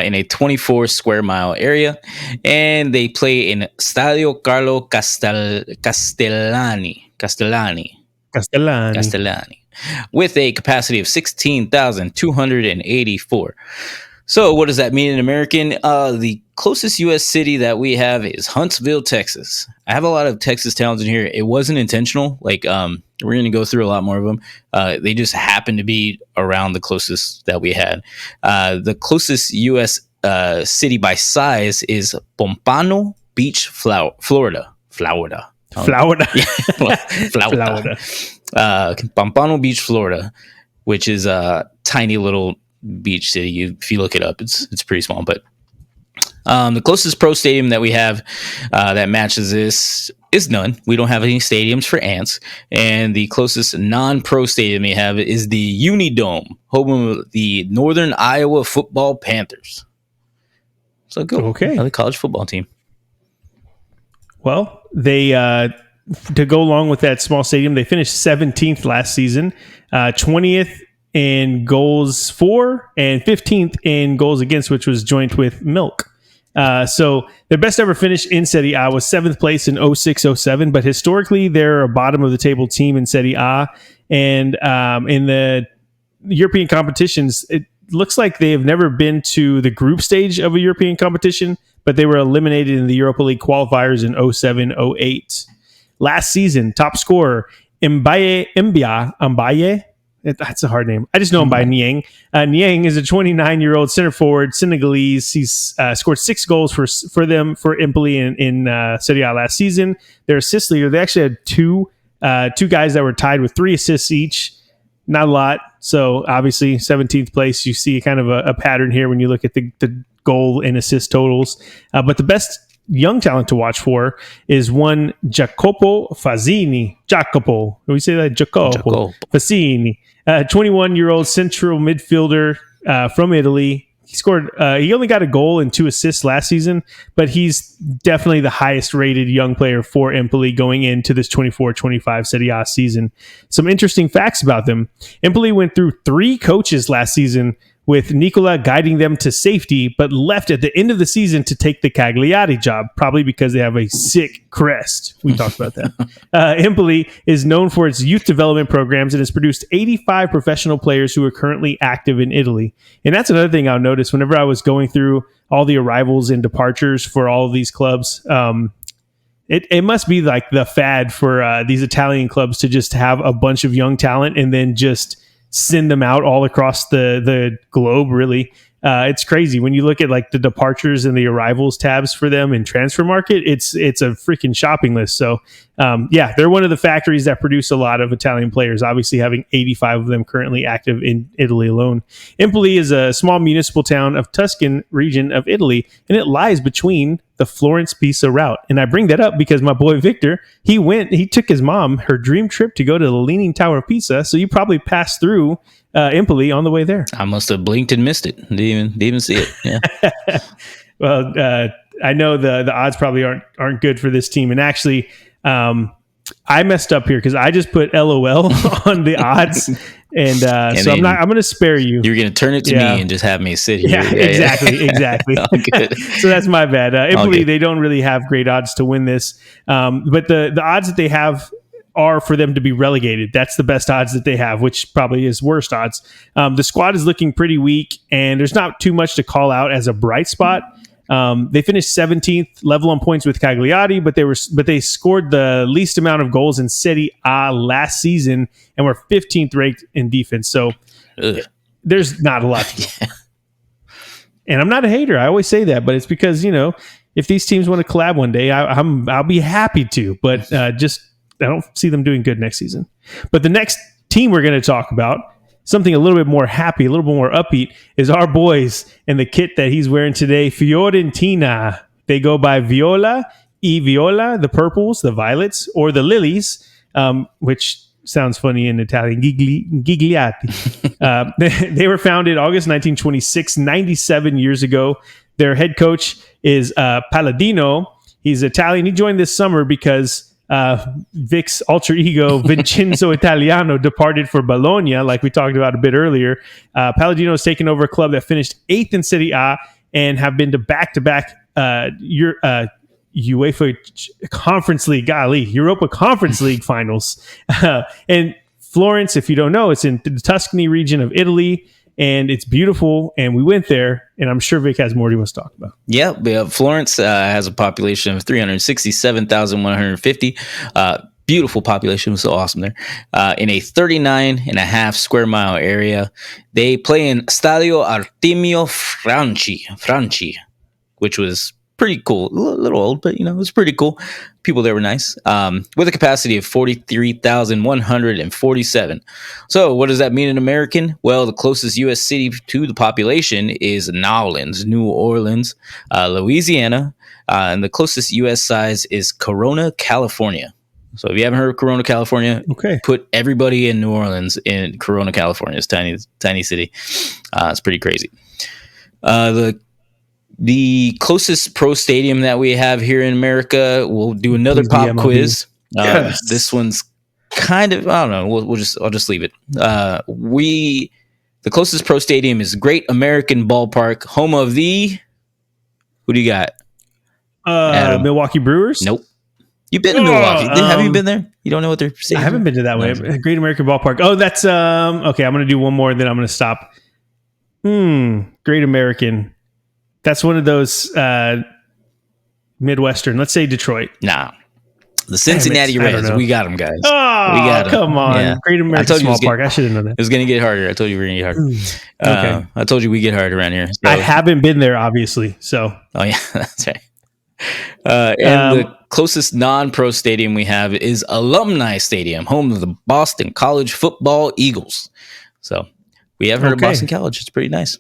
in a 24 square mile area, and they play in Stadio Carlo Castellani, with a capacity of 16,284. So what does that mean in American? The closest U.S. city that we have is Huntsville, Texas. I have a lot of Texas towns in here. It wasn't intentional. We're going to go through a lot more of them. They just happen to be around the closest that we had. The closest U.S. City by size is Pompano Beach, Florida. Florida. Pompano Beach, Florida, which is a tiny little beach city. If you look it up, it's pretty small. But the closest pro stadium that we have that matches this is none. We don't have any stadiums for ants. And the closest non-pro stadium we have is the Unidome, home of the Northern Iowa Football Panthers. So go. Okay. Another college football team. Well, they to go along with that small stadium, they finished 17th last season, 20th in goals for, and 15th in goals against, which was joint with Milk. So their best ever finish in Serie A was 7th place in 06-07, but historically they're a bottom of the table team in Serie A. And in the European competitions, it looks like they have never been to the group stage of a European competition, but they were eliminated in the Europa League qualifiers in 07-08. Last season, top scorer, Mbaye. That's a hard name. I just know him by Niang. Niang is a 29-year-old center forward, Senegalese. He's scored 6 goals for them for Empoli in Serie A last season. Their assist leader, they actually had two guys that were tied with 3 assists each. Not a lot. So obviously 17th place, you see kind of a pattern here when you look at the goal and assist totals. But the best young talent to watch for is one Jacopo Fazzini. Jacopo. We say that? Jacopo. Fazzini. 21-year-old central midfielder from Italy. He only got a goal and 2 assists last season, but he's definitely the highest rated young player for Empoli going into this 24-25 Serie A season. Some interesting facts about them. Empoli went through 3 coaches last season, with Nicola guiding them to safety, but left at the end of the season to take the Cagliari job, probably because they have a sick crest. We talked about that. Empoli is known for its youth development programs and has produced 85 professional players who are currently active in Italy. And that's another thing I'll notice whenever I was going through all the arrivals and departures for all of these clubs. It must be like the fad for these Italian clubs to just have a bunch of young talent and then just send them out all across the globe, really. It's crazy when you look at like the departures and the arrivals tabs for them in transfer market. It's a freaking shopping list. So they're one of the factories that produce a lot of Italian players, obviously having 85 of them currently active in Italy alone. Empoli is a small municipal town of Tuscan region of Italy, and it lies between the Florence-Pisa route. And I bring that up because my boy Victor, he took his mom, her dream trip to go to the Leaning Tower of Pisa. So you probably passed through Empoli on the way there. I must have blinked and missed it. Didn't even see it. Yeah. Well, I know the odds probably aren't good for this team. And actually, I messed up here because I just put LOL on the odds. And so I'm going to spare you. You're going to turn it to me and just have me sit here. Yeah, exactly. So that's my bad. Empoli, they don't really have great odds to win this. But the odds that they have are for them to be relegated. That's the best odds that they have, which probably is worst odds. The squad is looking pretty weak, and there's not too much to call out as a bright spot. They finished 17th, level on points with Cagliari, but they scored the least amount of goals in Serie A last season and were 15th ranked in defense. So there's not a lot to go. And I'm not a hater. I always say that, but it's because, if these teams want to collab one day, I'll be happy to. But I don't see them doing good next season. But the next team we're going to talk about, something a little bit more happy, a little bit more upbeat, is our boys and the kit that he's wearing today, Fiorentina. They go by Viola, the purples, the violets, or the lilies, which sounds funny in Italian, Gigliati. They were founded August 1926, 97 years ago. Their head coach is Palladino. He's Italian. He joined this summer because Vic's alter ego, Vincenzo Italiano, departed for Bologna, like we talked about a bit earlier. Palladino has taken over a club that finished 8th in Serie A and have been to back-to-back UEFA Conference League, Europa Conference League finals. And Florence, if you don't know, it's in the Tuscany region of Italy, and it's beautiful. And we went there, and I'm sure Vic has more he wants to talk about. Yeah, Florence has a population of 367,150. Beautiful population. It was so awesome there. In a 39.5 square mile area. They play in Stadio Artemio Franchi, which was pretty cool. A little old, but it was pretty cool. People there were nice. With a capacity of 43,147. So what does that mean in American? Well, the closest U.S. city to the population is New Orleans, Louisiana, and the closest U.S. size is Corona, California. So if you haven't heard of Corona, California, put everybody in New Orleans in Corona, California. It's a tiny city. It's pretty crazy. The closest pro stadium that we have here in America, we'll do another pop quiz. Yes. This one's kind of, I don't know. I'll just leave it. The closest pro stadium is Great American Ballpark, home of the, who do you got? Milwaukee Brewers? Nope. You've been to Milwaukee. Have you been there? You don't know what they're saying? I haven't been to that way. Great American Ballpark. Oh, that's, okay. I'm going to do one more, then I'm going to stop. Great American. That's one of those Midwestern. Let's say Detroit. Nah. The Cincinnati Reds. We got them, guys. Oh, we got them. Come on. Yeah. Great American Ballpark. I should have known that. It was going to get harder. I told you we were going to get harder. Okay. I told you we get hard around here. So. I haven't been there, obviously. So. Oh, yeah. That's right. And the closest non-pro stadium we have is Alumni Stadium, home of the Boston College Football Eagles. So we have heard of Boston College. It's pretty nice.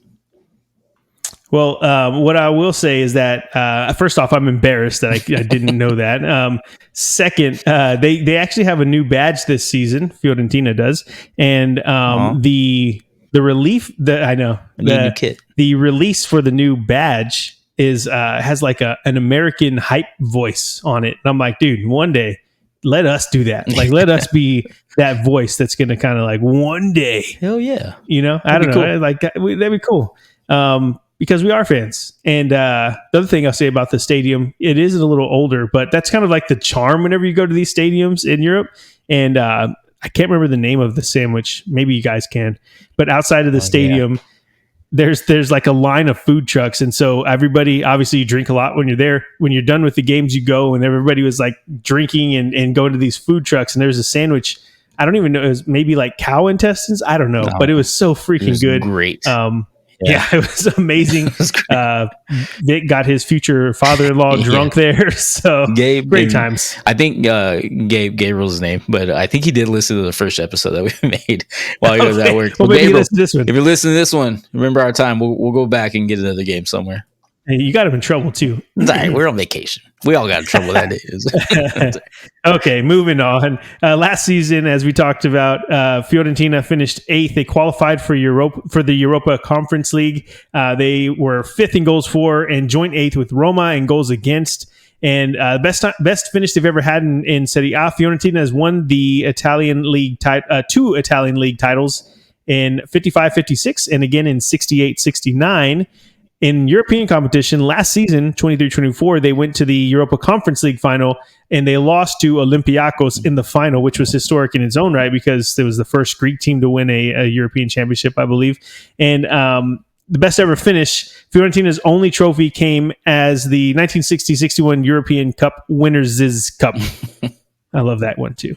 Well, what I will say is that first off, I'm embarrassed that I didn't know that. Second, they actually have a new badge this season. Fiorentina does, and the relief that I know new kit. The release for the new badge is has like an American hype voice on it. And I'm like, dude, one day let us do that. Like, let us be that voice that's going to kind of like one day. Hell yeah, I don't know, cool. Like that'd be cool. Because we are fans. And the other thing I'll say about the stadium, it is a little older, but that's kind of like the charm whenever you go to these stadiums in Europe. And I can't remember the name of the sandwich. Maybe you guys can. But outside of the stadium, there's like a line of food trucks. And so everybody, obviously you drink a lot when you're there. When you're done with the games, you go, and everybody was like drinking and going to these food trucks. And there's a sandwich. I don't even know. It was maybe like cow intestines. I don't know. But it was so freaking good. Great. Yeah, it was amazing. Vic got his future father-in-law drunk there, so Gabe, great times. I think Gabriel's his name, but I think he did listen to the first episode that we made while he was at work. Well, maybe Gabriel, this one. If you're listening to this one, remember our time. We'll go back and get another game somewhere. Hey, you got him in trouble too. It's all right, we're on vacation. We all got in trouble that day. Okay, moving on. Last season, as we talked about, Fiorentina finished 8th. They qualified for the Europa Conference League. They were 5th in goals for and joint 8th with Roma in goals against. And best finish they've ever had in Serie A. Fiorentina has won the Italian league 2 Italian league titles in 55-56 and again in 68-69. In European competition last season, 23-24, they went to the Europa Conference League final and they lost to Olympiacos in the final, which was historic in its own right because it was the first Greek team to win a European championship, I believe. And the best ever finish, Fiorentina's only trophy came as the 1960-61 European Cup Winners' Cup. I love that one too.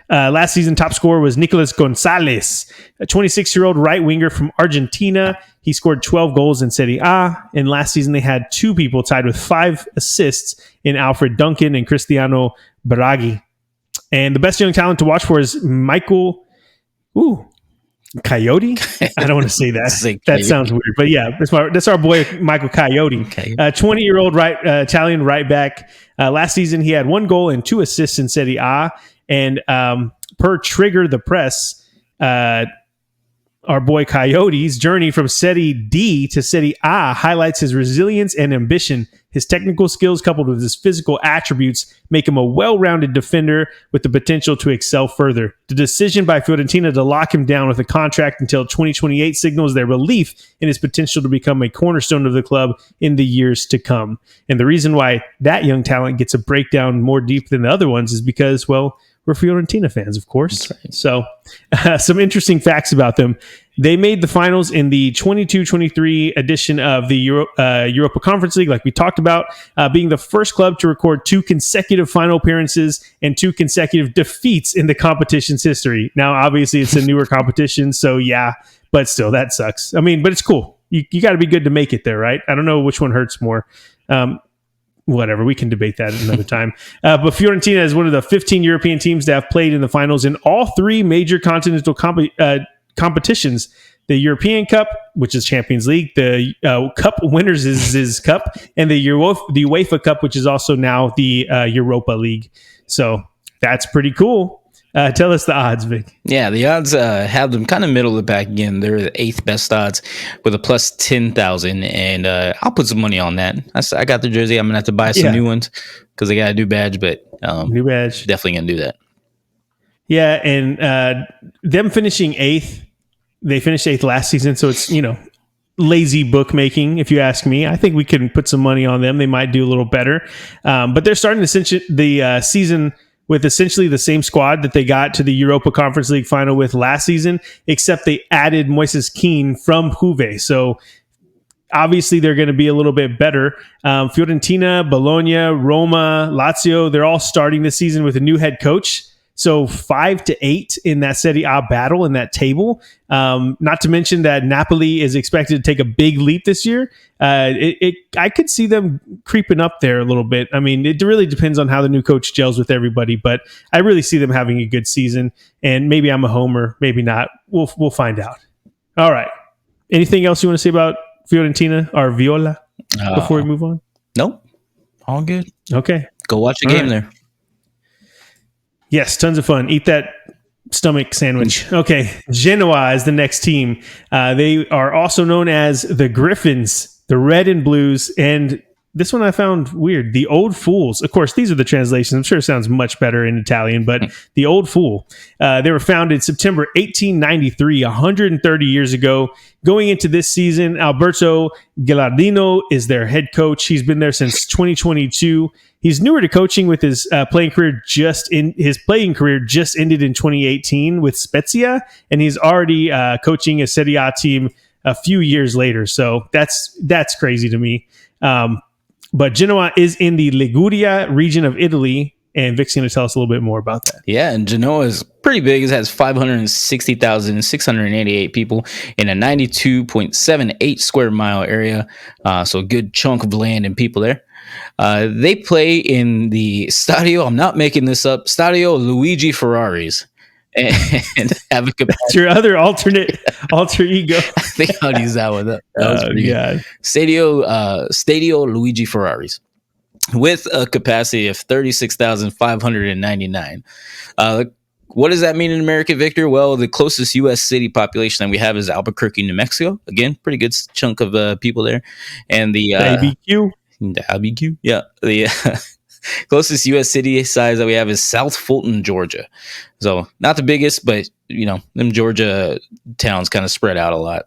Last season, top scorer was Nicolas Gonzalez, a 26-year-old right winger from Argentina. He scored 12 goals in Serie A, and last season they had two people tied with 5 assists in Alfred Duncan and Cristiano Baraghi. And the best young talent to watch for is Michael Coyote. I don't want to say that. That sounds weird, but yeah, that's our boy Michael Coyote. Okay. 20-year-old Italian right back. Last season, he had 1 goal and 2 assists in Serie A. And per Trigger the Press, our boy Coyote's journey from Serie D to Serie A highlights his resilience and ambition. His technical skills, coupled with his physical attributes, make him a well-rounded defender with the potential to excel further. The decision by Fiorentina to lock him down with a contract until 2028 signals their belief in his potential to become a cornerstone of the club in the years to come. And the reason why that young talent gets a breakdown more deep than the other ones is because, well, we're Fiorentina fans, of course. Right. So some interesting facts about them. They made the finals in the 22-23 edition of the Europa Conference League, like we talked about, being the first club to record 2 consecutive final appearances and 2 consecutive defeats in the competition's history. Now, obviously, it's a newer competition, so yeah, but still, that sucks. I mean, but it's cool. You got to be good to make it there, right? I don't know which one hurts more. Whatever, we can debate that another time. But Fiorentina is one of the 15 European teams that have played in the finals in all 3 major continental competitions: the European Cup, which is Champions League, the Cup Winners' Cup, and the UEFA Cup, which is also now the Europa League. So that's pretty cool. Tell us the odds, Vic. Yeah, the odds have them kind of middle of the pack again. They're the 8th best odds with a plus 10,000, and I'll put some money on that. I got the jersey. I'm gonna have to buy some new ones because they got a new badge, but new badge, definitely gonna do that. Yeah, and them finishing 8th, they finished 8th last season, so it's lazy bookmaking, if you ask me. I think we can put some money on them. They might do a little better, but they're starting the season with essentially the same squad that they got to the Europa Conference League final with last season, except they added Moises Kean from Juve. So obviously they're going to be a little bit better. Fiorentina, Bologna, Roma, Lazio, they're all starting this season with a new head coach. So 5 to 8 in that Serie A battle in that table. Not to mention that Napoli is expected to take a big leap this year. I could see them creeping up there a little bit. I mean, it really depends on how the new coach gels with everybody, but I really see them having a good season. And maybe I'm a homer, maybe not. We'll find out. All right. Anything else you want to say about Fiorentina or Viola before we move on? Nope. All good. Okay. Go watch a game there. Yes, tons of fun. Eat that stomach sandwich. Okay, Genoa is the next team. They are also known as the Griffins, the Red and Blues, and this one I found weird, the Old Fools. Of course, these are the translations. I'm sure it sounds much better in Italian, but the Old Fool. They were founded September 1893, 130 years ago. Going into this season, Alberto Gilardino is their head coach. He's been there since 2022. He's newer to coaching with his playing career just ended in 2018 with Spezia, and he's already coaching a Serie A team a few years later. So that's crazy to me. But Genoa is in the Liguria region of Italy, and Vic's going to tell us a little bit more about that. Yeah, and Genoa is pretty big. It has 560,688 people in a 92.78 square mile area. So a good chunk of land and people there. They play in the Stadio, I'm not making this up, Stadio Luigi Ferraris. And have a capacity. That's your other alter ego. I think I'll use that one. That was pretty good. Stadio Luigi Ferraris with a capacity of 36,599. What does that mean in America, Victor? Well, the closest U.S. city population that we have is Albuquerque, New Mexico. Again, pretty good chunk of people there. And the ABQ. The ABQ, yeah. The closest U.S. city size that we have is South Fulton, Georgia. So not the biggest, but them Georgia towns kind of spread out a lot.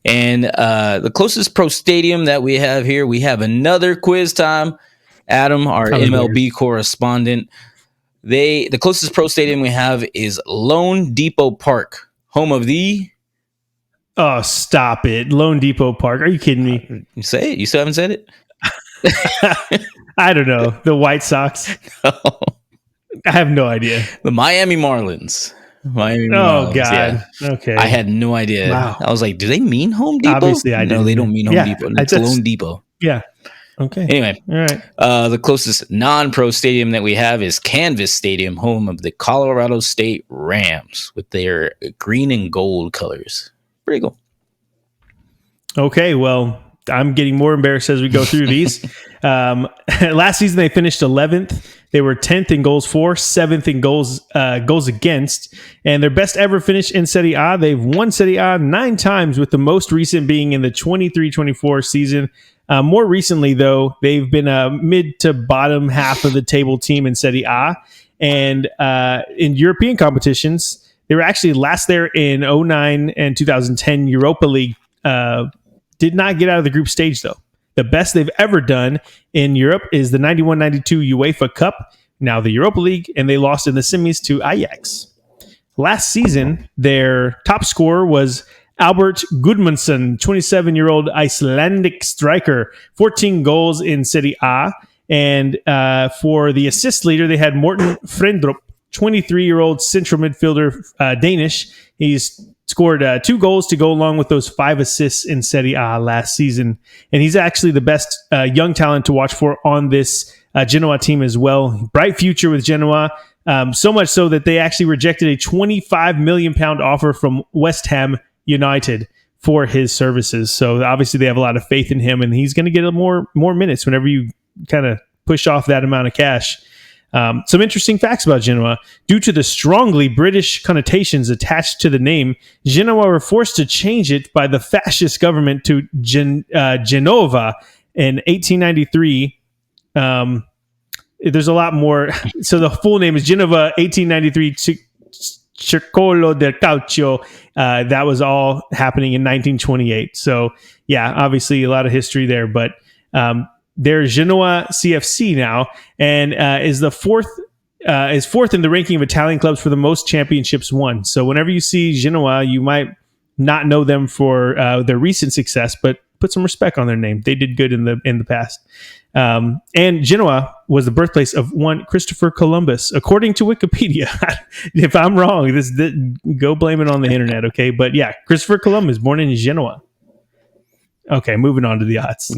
And the closest pro stadium that we have here, we have another quiz time. Adam, our MLB correspondent, the closest pro stadium we have is Lone Depot Park, home of the Oh, stop it. Lone Depot Park. Are you kidding me? You say it? You still haven't said it? I don't know. The White Sox. I have no idea. The Miami Marlins. Miami Oh, Marlins. God. Yeah. Okay. I had no idea. Wow. I was like, do they mean Home Depot? Obviously, I No, didn't. they don't mean Home Depot. It's Lone Depot. Yeah. Okay. Anyway, all right. The closest non-pro stadium that we have is Canvas Stadium, home of the Colorado State Rams, with their green and gold colors. Pretty cool. Okay, well, I'm getting more embarrassed as we go through these. Last season, they finished 11th. They were 10th in goals for, 7th in goals against, and their best ever finish in Serie A. They've won Serie A 9 times, with the most recent being in the 23-24 season. More recently, though, they've been a mid to bottom half of the table team in Serie A, and in European competitions, they were actually last there in 2009 and 2010 Europa League. Did not get out of the group stage, though. The best they've ever done in Europe is the 91-92 UEFA Cup, now the Europa League, and they lost in the semis to Ajax. Last season, their top scorer was Albert Gudmundsson, 27-year-old Icelandic striker, 14 goals in Serie A. And for the assist leader, they had Morten Frendrup, 23-year-old central midfielder, Danish. He's scored 2 goals to go along with those 5 assists in Serie A last season. And he's actually the best young talent to watch for on this Genoa team as well. Bright future with Genoa, so much so that they actually rejected a £25 million offer from West Ham United for his services. So obviously they have a lot of faith in him, and he's going to get more minutes whenever you kind of push off that amount of cash. Some interesting facts about Genoa. Due to the strongly British connotations attached to the name, Genoa were forced to change it by the fascist government to Genova in 1893. There's a lot more. So the full name is Genova 1893 Circolo del Calcio. That was all happening in 1928. So yeah, obviously a lot of history there, but they're Genoa CFC now, and is fourth in the ranking of Italian clubs for the most championships won. So whenever you see Genoa, you might not know them for their recent success, but put some respect on their name. They did good in the past. And Genoa was the birthplace of one Christopher Columbus, according to Wikipedia. If I'm wrong, go blame it on the internet, okay? But yeah, Christopher Columbus, born in Genoa. Okay, moving on to the odds.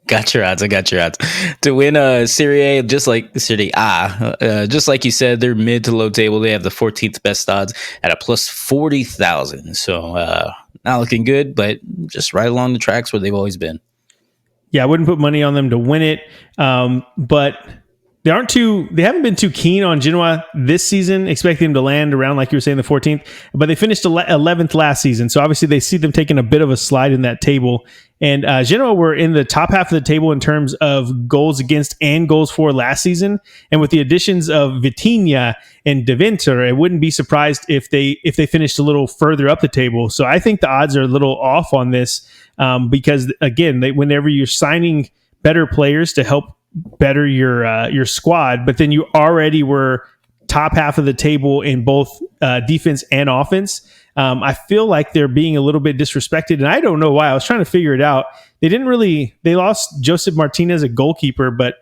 Got your odds. I got your odds. To win Serie A, just like Serie A, just like you said, they're mid to low table. They have the 14th best odds at a plus 40,000. So not looking good, but just right along the tracks where they've always been. Yeah, I wouldn't put money on them to win it, but they haven't been too keen on Genoa this season, expecting them to land around, like you were saying, the 14th, but they finished 11th last season. So obviously they see them taking a bit of a slide in that table. And Genoa were in the top half of the table in terms of goals against and goals for last season. And with the additions of Vitinha and De Winter, I wouldn't be surprised if they finished a little further up the table. So I think the odds are a little off on this because, again, whenever you're signing better players to help better your squad, but then you already were top half of the table in both defense and offense. I feel like they're being a little bit disrespected, and I don't know why. I was trying to figure it out. They lost Joseph Martinez, a goalkeeper, but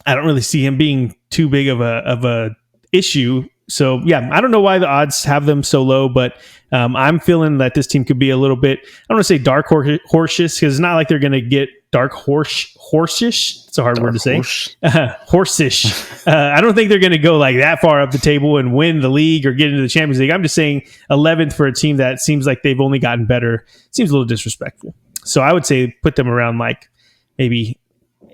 I don't really see him being too big of a issue. So yeah, I don't know why the odds have them so low, but I'm feeling that this team could be a little bit, I don't want to say dark horse-ish, because it's not like they're going to get dark horse-ish. It's a hard word to say. Horse-ish. I don't think they're going to go like that far up the table and win the league or get into the Champions League. I'm just saying 11th for a team that seems like they've only gotten better. Seems a little disrespectful. So I would say put them around like maybe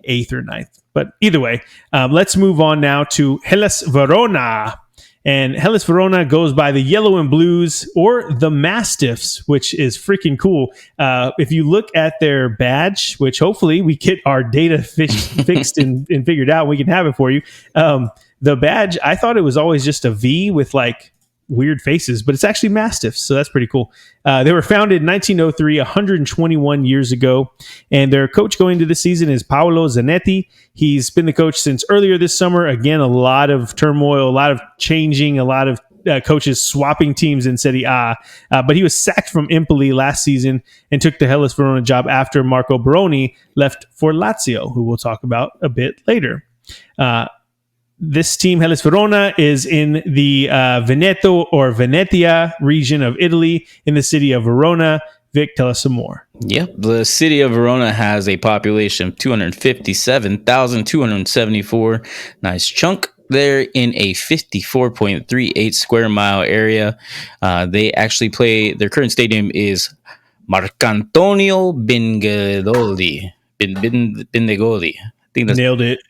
8th or 9th. But either way, let's move on now to Hellas Verona. And Hellas Verona goes by the Yellow and Blues or the Mastiffs, which is freaking cool. If you look at their badge, which hopefully we get our data fixed and figured out, we can have it for you. The badge, I thought it was always just a V with like weird faces, but it's actually Mastiffs, so that's pretty cool. They were founded in 1903, 121 years ago, and their coach going into the season is Paolo Zanetti. He's been the coach since earlier this summer. Again, a lot of turmoil, a lot of changing, a lot of coaches swapping teams in Serie A, but he was sacked from Empoli last season and took the Hellas Verona job after Marco Baroni left for Lazio, who we'll talk about a bit later. This team, Hellas Verona, is in the Veneto or Venetia region of Italy in the city of Verona. Vic, tell us some more. Yep. The city of Verona has a population of 257,274. Nice chunk there in a 54.38 square mile area. They actually play, their current stadium is Marcantonio Bindegoli. Bindegoli. I think that's Nailed it.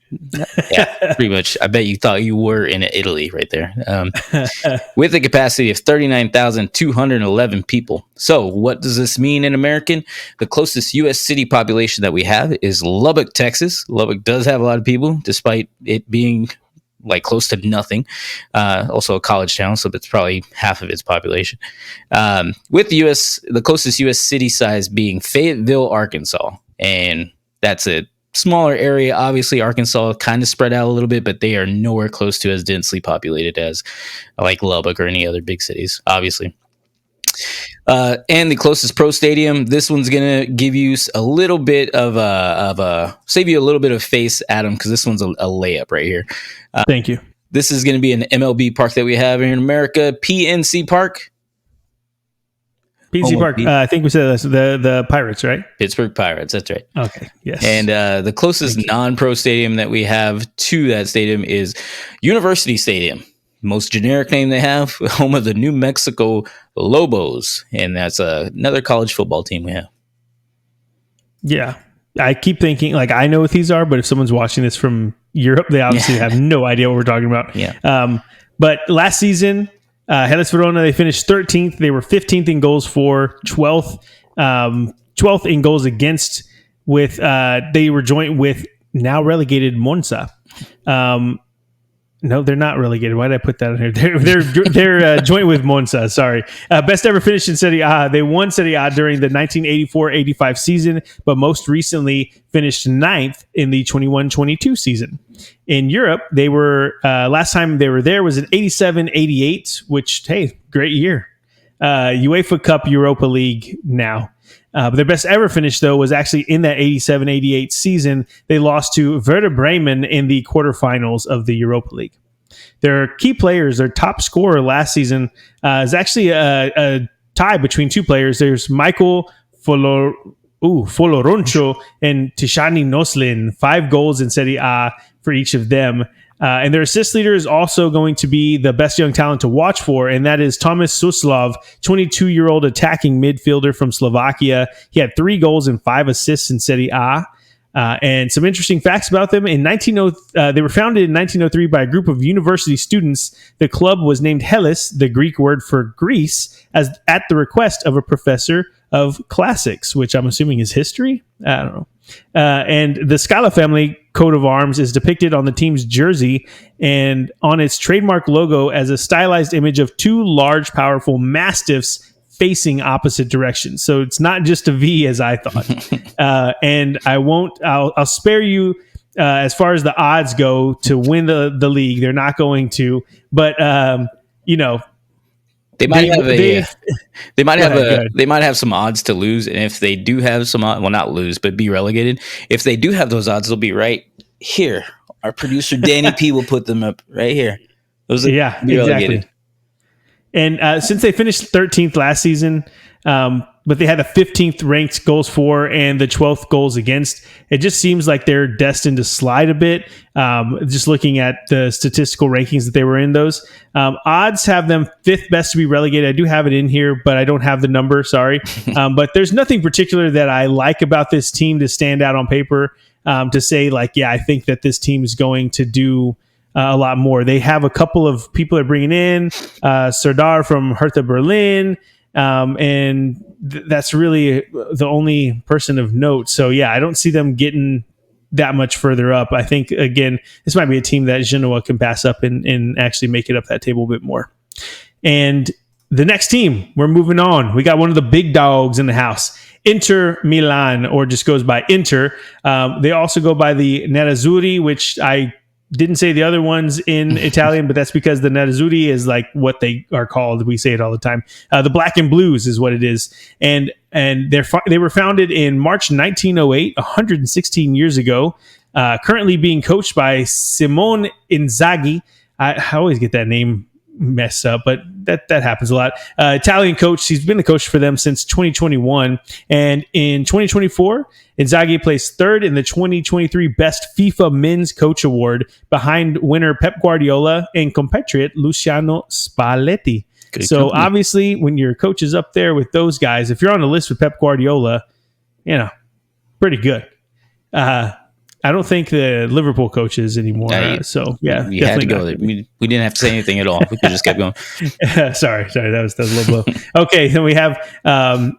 yeah, pretty much. I bet you thought you were in Italy right there. With a capacity of 39,211 people. So what does this mean in American? The closest U.S. city population that we have is Lubbock, Texas. Lubbock does have a lot of people, despite it being like close to nothing. Also a college town, so that's probably half of its population. With the closest U.S. city size being Fayetteville, Arkansas. And that's it. Smaller area, obviously. Arkansas kind of spread out a little bit, but they are nowhere close to as densely populated as like Lubbock or any other big cities, obviously. And the closest pro stadium, this one's gonna give you a little bit of save you a little bit of face, Adam, because this one's a layup right here. Thank you. This is going to be an MLB park that we have here in America, PNC Park. PNC Park. I think we said that's the Pirates, right? Pittsburgh Pirates. That's right. Okay. Yes. And the closest non-pro stadium that we have to that stadium is University Stadium. Most generic name they have, home of the New Mexico Lobos. And that's another college football team we have. Yeah. I keep thinking, like, I know what these are, but if someone's watching this from Europe, they obviously have no idea what we're talking about. Yeah. But last season, Hellas Verona, they finished 13th. They were 15th in goals for, 12th in goals against. With they were joint with now relegated Monza. No, they're not relegated. Why did I put that in here? They're joint with Monza. Sorry. Best ever finished in Serie A. They won Serie A during the 1984-85 season, but most recently finished 9th in the 21-22 season. In Europe, they were last time they were there was in 87-88, which, hey, great year. UEFA Cup Europa League now. But their best ever finish, though, was actually in that 87-88 season. They lost to Werder Bremen in the quarterfinals of the Europa League. Their key players, their top scorer last season, is actually a tie between two players. There's Michael Foloroncho and Tishani Noslin, 5 goals in Serie A for each of them. And their assist leader is also going to be the best young talent to watch for, and that is Tomas Suslov, 22-year-old attacking midfielder from Slovakia. He had 3 goals and 5 assists in Serie A. And some interesting facts about them. They were founded in 1903 by a group of university students. The club was named Hellas, the Greek word for Greece, as at the request of a professor of classics, which I'm assuming is history. I don't know. And the Scala family coat of arms is depicted on the team's jersey and on its trademark logo as a stylized image of 2 large, powerful mastiffs facing opposite directions. So it's not just a V as I thought. And I'll spare you as far as the odds go to win the league. They're not going to, but They might have some odds to lose, and if they do have some odds, well, not lose, but be relegated. If they do have those odds, they'll be right here. Our producer Danny P will put them up right here. Those be relegated. Exactly. And since they finished 13th last season, but they had the 15th ranked goals for and the 12th goals against, it just seems like they're destined to slide a bit. Just looking at the statistical rankings that they were in, those odds have them 5th best to be relegated. I do have it in here, but I don't have the number. Sorry. But there's nothing particular that I like about this team to stand out on paper to say like, yeah, I think that this team is going to do a lot more. They have a couple of people they're bringing in, Serdar from Hertha Berlin, and that's really the only person of note. So, yeah, I don't see them getting that much further up. I think, again, this might be a team that Genoa can pass up and actually make it up that table a bit more. And the next team, we're moving on. We got one of the big dogs in the house, Inter Milan, or just goes by Inter. They also go by the Nerazzurri, which I Didn't say the other ones in Italian, but that's because the Nerazzurri is like what they are called. We say it all the time. The Black and Blues is what it is, and they were founded in March 1908, 116 years ago. Currently being coached by Simone Inzaghi. I always get that name messed up, but that happens a lot. Italian coach. He's been the coach for them since 2021, and in 2024, Inzaghi placed third in the 2023 Best FIFA Men's Coach Award, behind winner Pep Guardiola and compatriot Luciano Spalletti. Good so company. obviously, when your coach is up there with those guys, if you're on the list with Pep Guardiola, pretty good. I don't think the Liverpool coach is anymore. So yeah, we had to go there. We didn't have to say anything at all. We could just kept going. sorry, that was a little blow. Okay, then we have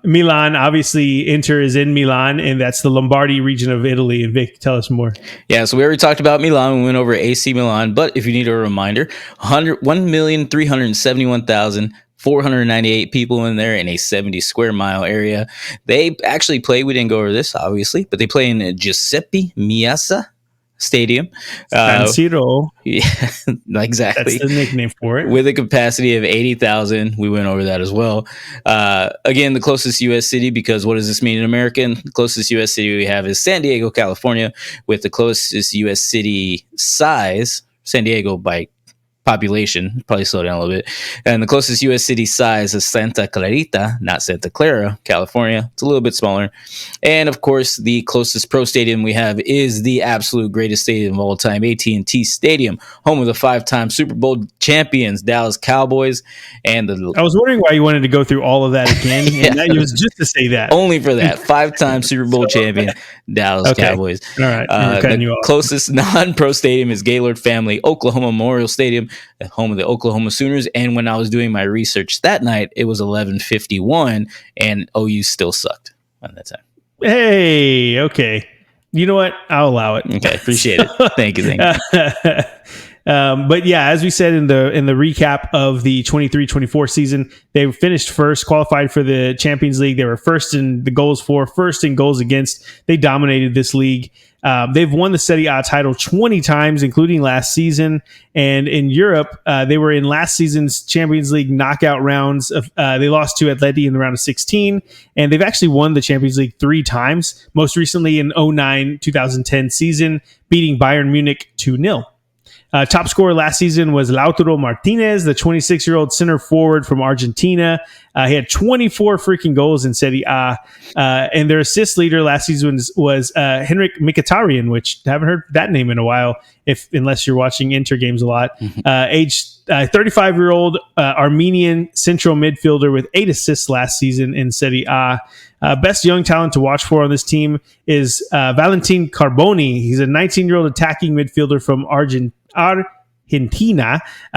Milan. Obviously, Inter is in Milan, and that's the Lombardy region of Italy. And Vic, tell us more. Yeah, so we already talked about Milan. We went over AC Milan, but if you need a reminder, 1,371,498 people in there in a 70 square mile area. They actually play, we didn't go over this, obviously, but they play in Giuseppe Meazza Stadium. San Siro. Yeah, exactly. That's the nickname for it. With a capacity of 80,000. We went over that as well. Again, the closest U.S. city, because what does this mean in American? The closest U.S. city we have is San Diego, California, with the closest U.S. city size, San Diego by population, probably slow down a little bit. And the closest U.S. city size is Santa Clarita, not Santa Clara, California. It's a little bit smaller. And of course, the closest pro stadium we have is the absolute greatest stadium of all time, AT&T Stadium, home of the 5-time Super Bowl champions, Dallas Cowboys. And I was wondering why you wanted to go through all of that again. And that was just to say that. Only for that. 5-time Super Bowl champion, Dallas Cowboys. All right. The closest non-pro stadium is Gaylord Family Oklahoma Memorial Stadium, home of the Oklahoma Sooners. And when I was doing my research that night, it was 11:51, and OU still sucked at that time. Hey, okay. You know what? I'll allow it. Okay, appreciate it. Thank you. But yeah, as we said in the recap of the 23-24 season, they finished first, qualified for the Champions League. They were first in the goals for, first in goals against. They dominated this league. They've won the Serie A title 20 times, including last season. And in Europe, they were in last season's Champions League knockout rounds. They lost to Atleti in the round of 16, and they've actually won the Champions League 3 times, most recently in 2009-2010 season, beating Bayern Munich 2-0. Top scorer last season was Lautaro Martinez, the 26-year-old center forward from Argentina. He had 24 freaking goals in Serie A. And their assist leader last season was Henrik Mkhitaryan, which I haven't heard that name in a while, unless you're watching Inter games a lot. Aged 35-year-old Armenian central midfielder with 8 assists last season in Serie A. Best young talent to watch for on this team is Valentin Carboni. He's a 19-year-old attacking midfielder from Argentina.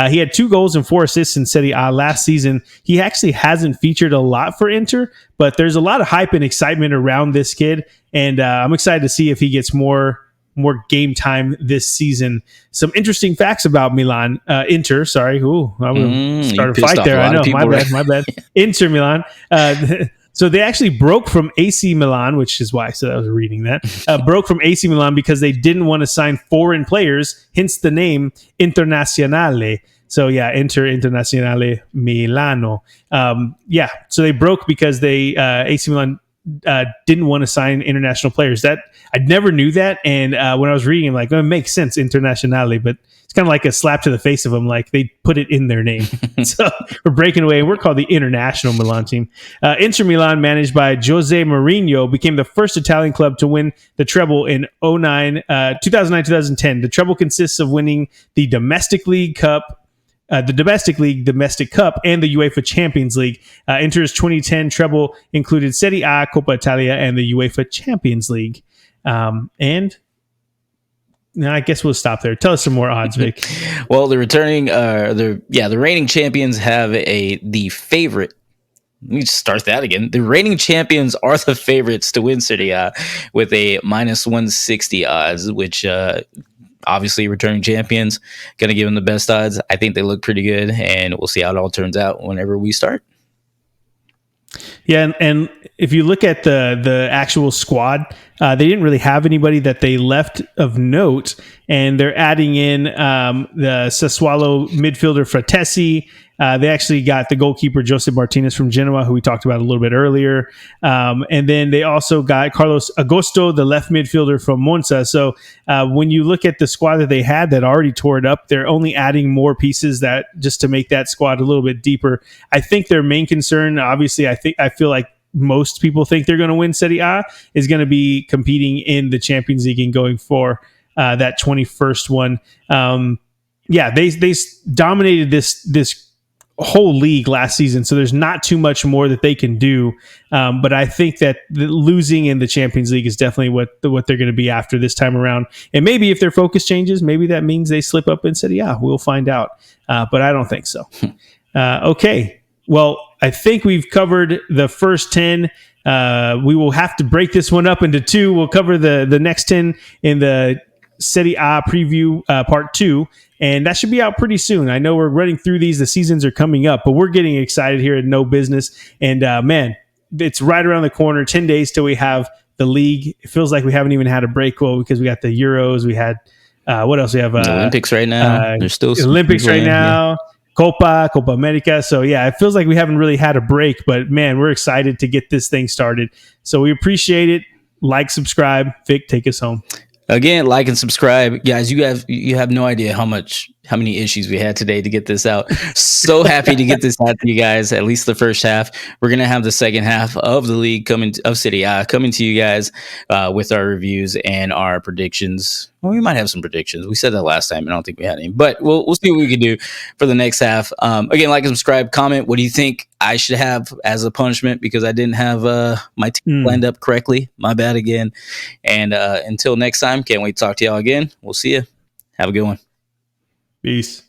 He had 2 goals and 4 assists in Serie A last season. He actually hasn't featured a lot for Inter, but there's a lot of hype and excitement around this kid, and I'm excited to see if he gets more game time this season. Some interesting facts about Milan. Inter, sorry. Ooh, I would start a fight there. I know. My bad. Inter Milan. So they actually broke from AC Milan, which is why I said I was reading that. Broke from AC Milan because they didn't want to sign foreign players, hence the name Internazionale. So yeah, Internazionale Milano. So they broke because they AC Milan didn't want to sign international players. That I never knew that, and when I was reading, I'm like, it makes sense, Internazionale, but it's kind of like a slap to the face of them. Like they put it in their name. So we're breaking away. We're called the International Milan team. Inter Milan, managed by Jose Mourinho, became the first Italian club to win the treble in 2009-2010. The treble consists of winning the Domestic League Cup, the Domestic League, Domestic Cup, and the UEFA Champions League. Inter's 2010 treble included Serie A, Coppa Italia, and the UEFA Champions League. And I guess we'll stop there. Tell us some more odds, Vic. Well, the reigning champions have the favorite. Let me start that again. The reigning champions are the favorites to win Serie A with a -160 odds, which obviously returning champions, going to give them the best odds. I think they look pretty good, and we'll see how it all turns out whenever we start. Yeah, and if you look at the actual squad, they didn't really have anybody that they left of note, and they're adding in the Sassuolo midfielder Fratesi. They actually got the goalkeeper Josep Martinez from Genoa, who we talked about a little bit earlier, and then they also got Carlos Agosto, the left midfielder from Monza. So when you look at the squad that they had that already tore it up, they're only adding more pieces that just to make that squad a little bit deeper. I think their main concern, obviously, I feel like most people think they're going to win Serie A, is going to be competing in the Champions League and going for that 21st one. They dominated this whole league last season, so there's not too much more that they can do. But I think that the losing in the Champions League is definitely what they're going to be after this time around. And maybe if their focus changes, maybe that means they slip up in Serie A. We'll find out. But I don't think so. Okay. Well, I think we've covered the first 10. We will have to break this one up into two. We'll cover the next 10 in the Serie A preview part 2, and that should be out pretty soon. I know we're running through these. The seasons are coming up, but we're getting excited here at No Business. And man, it's right around the corner, 10 days till we have the league. It feels like we haven't even had a break, because we got the Euros. We had, what else? We have the Olympics right now. There's still Olympics right now. Yeah. Copa America. So yeah, it feels like we haven't really had a break, but man, we're excited to get this thing started. So we appreciate it. Like, subscribe. Vic, take us home. Again, like and subscribe, guys. You have no idea how many issues we had today to get this out. So happy to get this out to you guys. At least the first half. We're gonna have the second half of the league of Serie A coming to you guys with our reviews and our predictions. Well, we might have some predictions. We said that last time. I don't think we had any, but we'll see what we can do for the next half. Again, like and subscribe, comment. What do you think I should have as a punishment because I didn't have my team lined up correctly? My bad again. And until next time, can't wait to talk to y'all again. We'll see you. Have a good one. Peace.